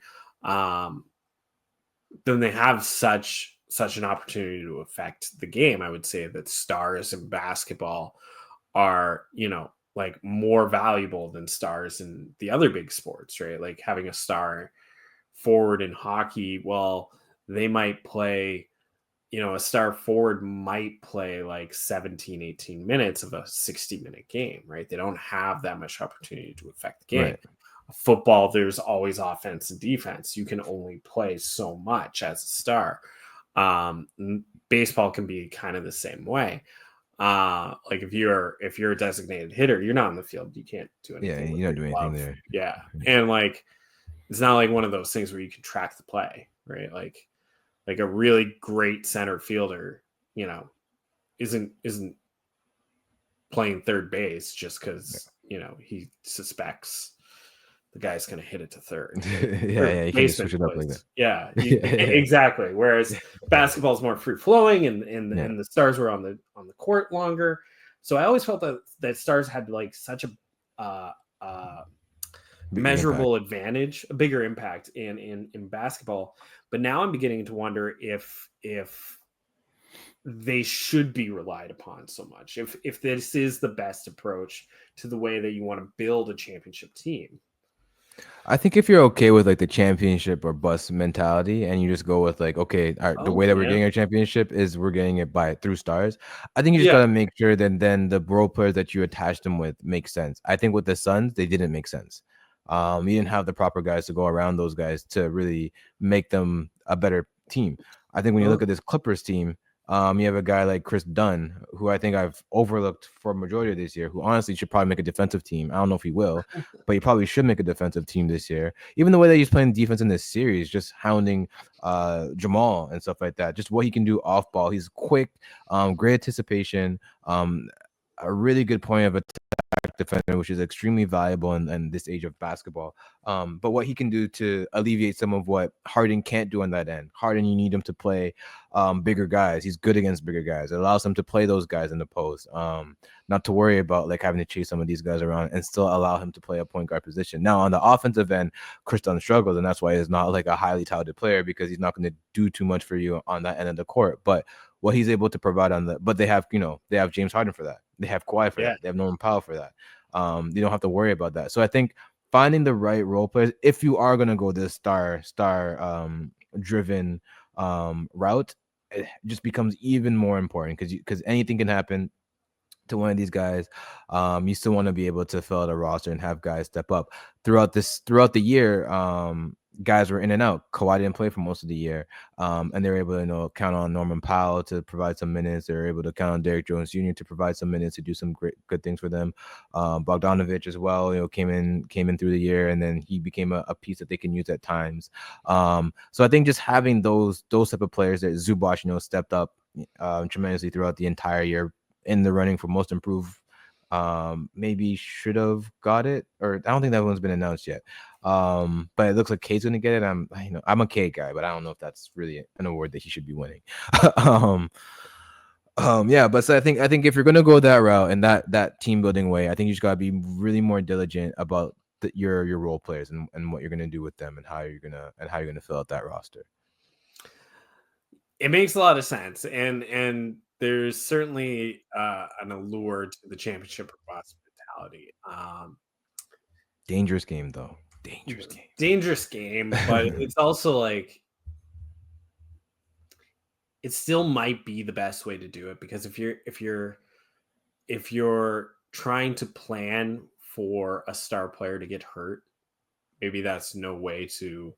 then they have such an opportunity to affect the game. I would say that stars in basketball are, like more valuable than stars in the other big sports, right? Like having a star forward in hockey, well, they might play, a star forward might play like 17, 18 minutes of a 60-minute game, right? They don't have that much opportunity to affect the game. Right. Football, there's always offense and defense. You can only play so much as a star. Baseball can be kind of the same way. Like if you're a designated hitter, you're not on the field. You can't do Yeah, anything with you're your not doing anything glove. there. Yeah. And like it's not like one of those things where you can track the play, right? Like a really great center fielder, isn't playing third base just because he suspects the guy's going to hit it to third. Yeah, you can't just switch it up like that. Yeah, Yeah. exactly. Whereas basketball is more free flowing, and Yeah. the stars were on the court longer. So I always felt that stars had like such a Big impact. measurable advantage, a bigger impact in basketball. But now I'm beginning to wonder if they should be relied upon so much. If this is the best approach to the way that you want to build a championship team. I think if you're okay with like the championship or bust mentality, and you just go with like, okay, the way that we're getting our championship is we're getting it through stars. I think you just gotta make sure that then the role players that you attach them with make sense. I think with the Suns, they didn't make sense. You didn't have the proper guys to go around those guys to really make them a better team. I think when you look at this Clippers team, you have a guy like Chris Dunn, who I think I've overlooked for a majority of this year, who honestly should probably make a defensive team. I don't know if he will, but he probably should make a defensive team this year. Even the way that he's playing defense in this series, just hounding Jamal and stuff like that. Just what he can do off ball. He's quick, great anticipation, a really good point of attack defender, which is extremely valuable in this age of basketball. But what he can do to alleviate some of what Harden can't do on that end. Harden, you need him to play bigger guys. He's good against bigger guys. It allows him to play those guys in the post. Not to worry about like having to chase some of these guys around and still allow him to play a point guard position. Now on the offensive end, Chris Dunn struggles, and that's why he's not like a highly touted player, because he's not going to do too much for you on that end of the court. But what he's able to provide but they have James Harden for that. They have Kawhi for that. They have Norman Powell for that. You don't have to worry about that. So I think finding the right role players, if you are going to go this star driven route, it just becomes even more important, because anything can happen to one of these guys. You still want to be able to fill out a roster and have guys step up throughout the year. Guys were in and out. Kawhi didn't play for most of the year, and they were able to count on Norman Powell to provide some minutes. They were able to count on Derrick Jones Jr. to provide some minutes, to do some good things for them. Bogdanovich as well, came in through the year, and then he became a piece that they can use at times. So I think just having those type of players, that Zubac, stepped up tremendously throughout the entire year, in the running for most improved. Maybe should have got it, or I don't think that one's been announced yet. But it looks like Kate's gonna get it. I'm a Kate guy, but I don't know if that's really an award that he should be winning. Yeah, but so I think if you're gonna go that route and that team building way, I think you just gotta be really more diligent about your role players and what you're gonna do with them, and how you're gonna fill out that roster. It makes a lot of sense, and there's certainly an allure to the championship or bust mentality. Dangerous game, though. Dangerous game, but it's also like it still might be the best way to do it, because if you're trying to plan for a star player to get hurt, maybe that's no way to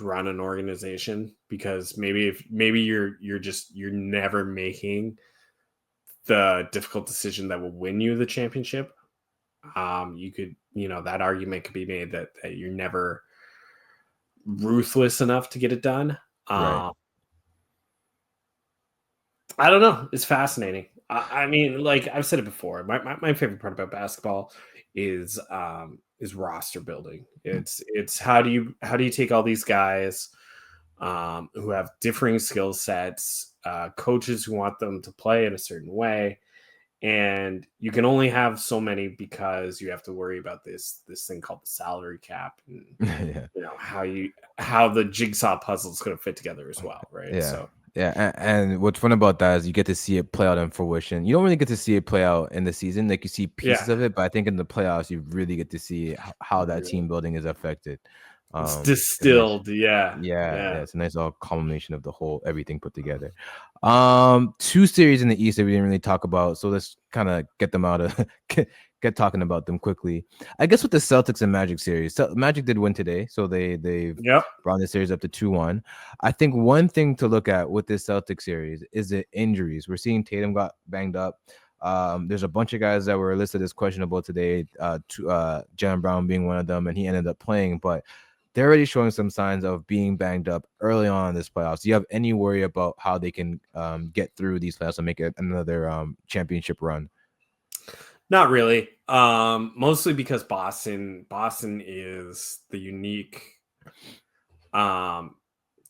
run an organization, because maybe you're never making the difficult decision that will win you the championship. You could, that argument could be made that you're never ruthless enough to get it done. Right. I don't know. It's fascinating. I mean, like I've said it before, my favorite part about basketball is roster building. It's how do you take all these guys who have differing skill sets, coaches who want them to play in a certain way, and you can only have so many, because you have to worry about this thing called the salary cap, and Yeah. how the jigsaw puzzle is going to fit together as well, right? Yeah. So Yeah, and what's fun about that is you get to see it play out in fruition. You don't really get to see it play out in the season. Like you see pieces Yeah, of it, but I think in the playoffs you really get to see how that really. team building is affected. It's It's nice. distilled. Yeah, Yeah, yeah. it's a nice all culmination of the whole everything put together. Two series in the East that we didn't really talk about, so let's kind of get them out of get talking about them quickly. I guess with the Celtics and Magic series, Magic did win today, so they've Yep. brought the series up to 2-1. I think one thing to look at with this Celtics series is the injuries. We're seeing Tatum got banged up. There's a bunch of guys that were listed as questionable today. Jalen Brown being one of them, and he ended up playing, but they're already showing some signs of being banged up early on in this playoffs. Do you have any worry about how they can get through these playoffs and make it another championship run? Not really. Mostly because Boston is the unique. Um,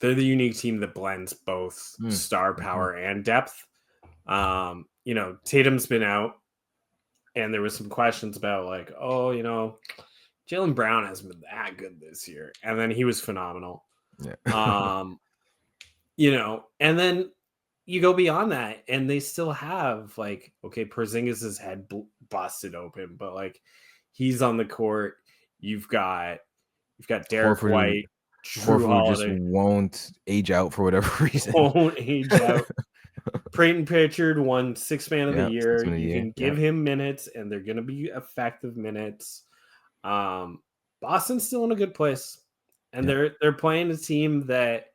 they're the unique team that blends both star Mm-hmm. power and depth. Tatum's been out, and there was some questions about like, oh, Jalen Brown hasn't been that good this year, and then he was phenomenal. Yeah. And then you go beyond that, and they still have like, okay, Porzingis' head busted open, but like he's on the court. You've got Derek Horford, White, Drew Horford just Holiday won't age out for whatever reason. won't age out. Creighton Pritchard won Sixth Man of the Yeah, Year. 6 minute You year. can Yeah, give him minutes, and they're going to be effective minutes. Boston's still in a good place, and yeah. they're playing a team that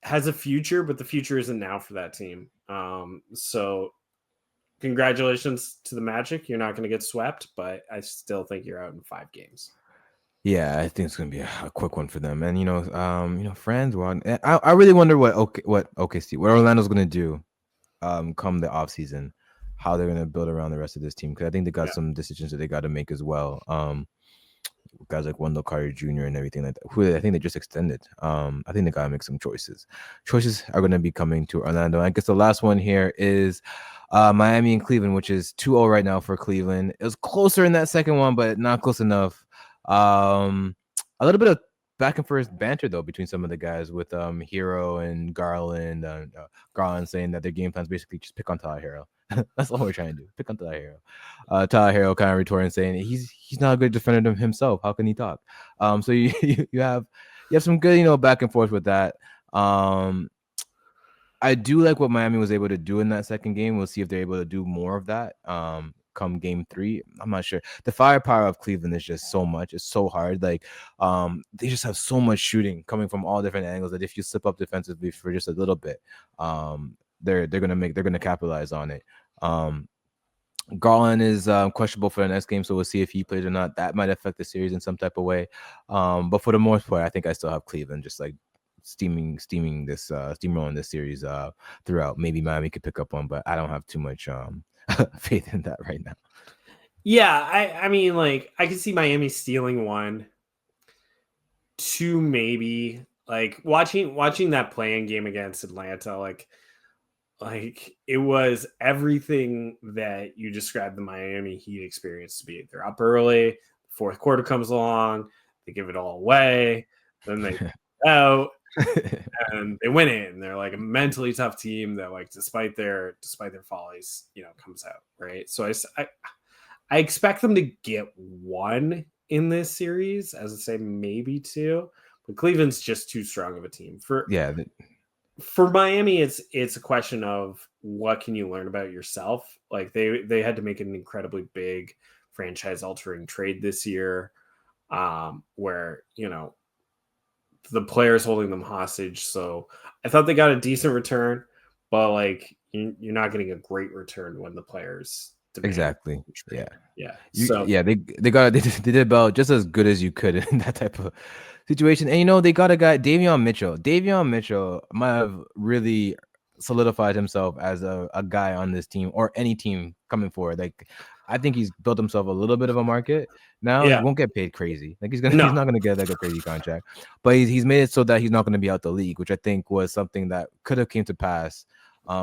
has a future, but the future isn't now for that team. So congratulations to the Magic. You're not going to get swept, but I still think you're out in 5 games. Yeah, I think it's gonna be a quick one for them. And friends. Well, I really wonder what OKC, what Orlando's gonna do come the off season, how they're gonna build around the rest of this team, because I think they got Yeah. some decisions that they got to make as well. Guys like Wendell Carter Jr. and everything like that, who I think they just extended. I think they gotta make some choices. Choices are gonna be coming to Orlando. I guess the last one here is Miami and Cleveland, which is 2-0 right now for Cleveland. It was closer in that second one, but not close enough. A little bit of back and forth banter though between some of the guys with Hero and Garland. Garland saying that their game plans basically just pick on Tyler Hero. That's all we're trying to do. Pick on Tyler Hero. Tyler Hero kind of retorting saying he's not a good defender of himself. How can he talk? So you have some good back and forth with that. I do like what Miami was able to do in that second game. We'll see if they're able to do more of that. Come game 3, I'm not sure. The firepower of Cleveland is just so much. It's so hard. Like, they just have so much shooting coming from all different angles that if you slip up defensively for just a little bit, they're gonna capitalize on it. Garland is questionable for the next game, so we'll see if he plays or not. That might affect the series in some type of way. But for the most part, I think I still have Cleveland just like steamrolling this series throughout. Maybe Miami could pick up one, but I don't have too much faith in that right now. Yeah, I mean, like, I can see Miami stealing 1, 2 maybe. Like watching that playing game against Atlanta, like it was everything that you described the Miami Heat experience to be. They're up early, fourth quarter comes along, they give it all away, then they out and they win it, and they're like a mentally tough team that, like, despite their follies, comes out, right? So I expect them to get 1 in this series, as I say, maybe 2, but Cleveland's just too strong of a team Yeah, for Miami. It's a question of what can you learn about yourself. Like they had to make an incredibly big franchise altering trade this year, where the players holding them hostage. So I thought they got a decent return, but like you're not getting a great return when the players demand exactly. Yeah. trade. Yeah. So They did about just as good as you could in that type of situation. And they got a guy, Davion Mitchell. Davion Mitchell might have really solidified himself as a guy on this team or any team coming forward. Like, I think he's built himself a little bit of a market now. He yeah, won't get paid crazy. Like he's no, not gonna get like a crazy contract, but he's made it so that he's not gonna be out the league, which I think was something that could have came to pass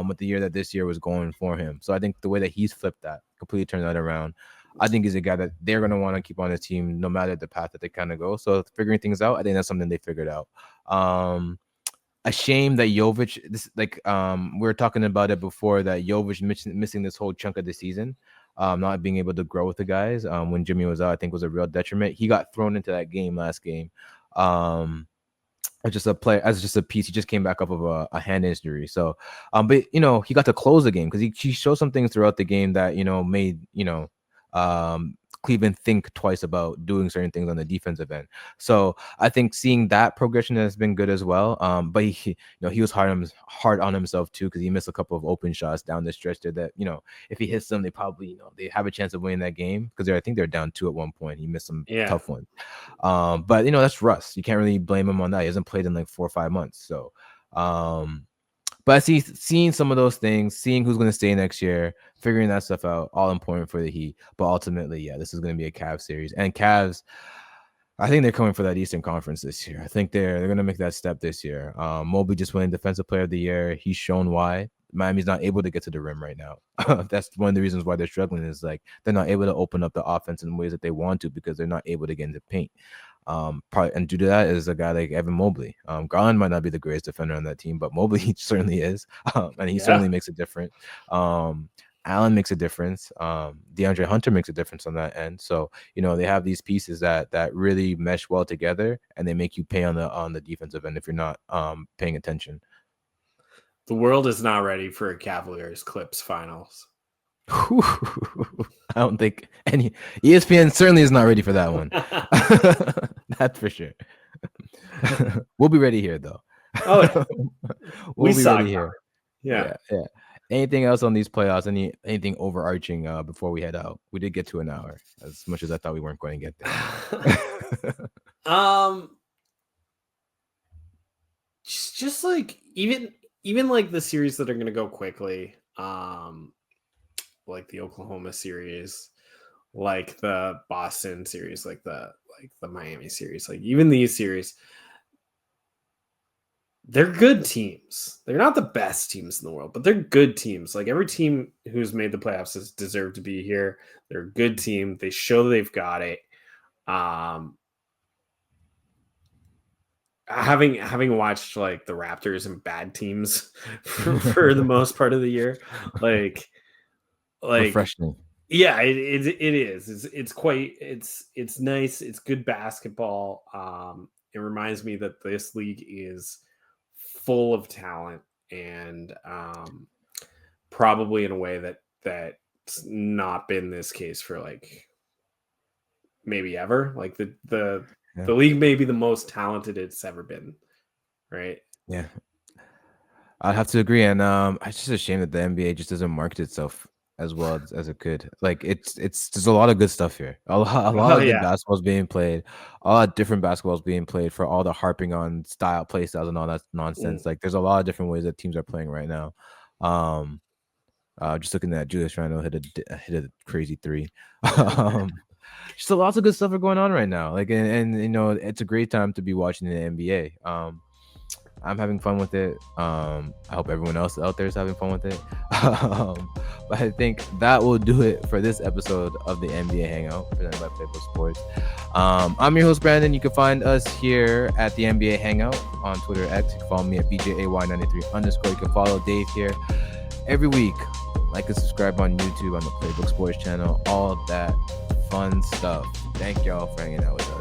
with the year that this year was going for him. So I think the way that he's flipped that completely turned that around. I think he's a guy that they're going to want to keep on the team no matter the path that they kind of go. So figuring things out, I think that's something they figured out. a shame that Jovic, this we were talking about it before, that Jovic missing this whole chunk of the season, not being able to grow with the guys when Jimmy was out, I think was a real detriment. He got thrown into that game last game. As just a piece. He just came back up of a hand injury. So, but he got to close the game because he showed some things throughout the game that made Cleveland think twice about doing certain things on the defensive end. So I think seeing that progression has been good as well. But he was hard on himself too, because he missed a couple of open shots down the stretch there that if he hits them, they probably they have a chance of winning that game, because I think they're down 2 at one point. He missed some tough ones. But that's Russ. You can't really blame him on that. He hasn't played in like 4 or 5 months. So but I seeing some of those things, seeing who's going to stay next year, figuring that stuff out, all important for the Heat. But ultimately, yeah, this is going to be a Cavs series. And Cavs, I think they're coming for that Eastern Conference this year. I think they're going to make that step this year. Mobley just winning Defensive Player of the Year. He's shown why. Miami's not able to get to the rim right now. That's one of the reasons why they're struggling, is like they're not able to open up the offense in ways that they want to, because they're not able to get into paint. Probably, and due to that is a guy like Evan Mobley. Garland might not be the greatest defender on that team, but Mobley certainly is, and he certainly makes a difference. Allen makes a difference. DeAndre Hunter makes a difference on that end. So they have these pieces that really mesh well together, and they make you pay on the defensive end if you're not paying attention. The world is not ready for a Cavaliers Clips finals. I don't think any ESPN certainly is not ready for that one. That's for sure. We'll be ready here though. Oh, we'll be ready here. Yeah. Anything else on these playoffs? Anything overarching before we head out? We did get to an hour, as much as I thought we weren't going to get there. Just like even like the series that are going to go quickly, like the Oklahoma series, like the Boston series, like the Miami series, like even these series, they're good teams. They're not the best teams in the world, but they're good teams. Like every team who's made the playoffs has deserved to be here. They're a good team. They show they've got it. Having watched like the Raptors and bad teams for the most part of the year, like refreshing. Yeah, it is. It's nice. It's good basketball. It reminds me that this league is full of talent, and probably in a way that's not been this case for like maybe ever. Like the league may be the most talented it's ever been, right? Yeah, I'd have to agree. And it's just a shame that the NBA just doesn't market itself as well as it could. Like it's there's a lot of good stuff here. A lot of good basketballs being played. A lot of different basketballs being played, for all the harping on play styles and all that nonsense. Like there's a lot of different ways that teams are playing right now. Just looking at Julius Randle hit a crazy 3. Just lots of good stuff are going on right now. Like and it's a great time to be watching the NBA. I'm having fun with it. I hope everyone else out there is having fun with it. But I think that will do it for this episode of the NBA Hangout presented by Playbook Sports. I'm your host, Brandon. You can find us here at the NBA Hangout on Twitter X. You can follow me at BJAY93_. You can follow Dave here every week. Like and subscribe on YouTube on the Playbook Sports channel. All of that fun stuff. Thank y'all for hanging out with us.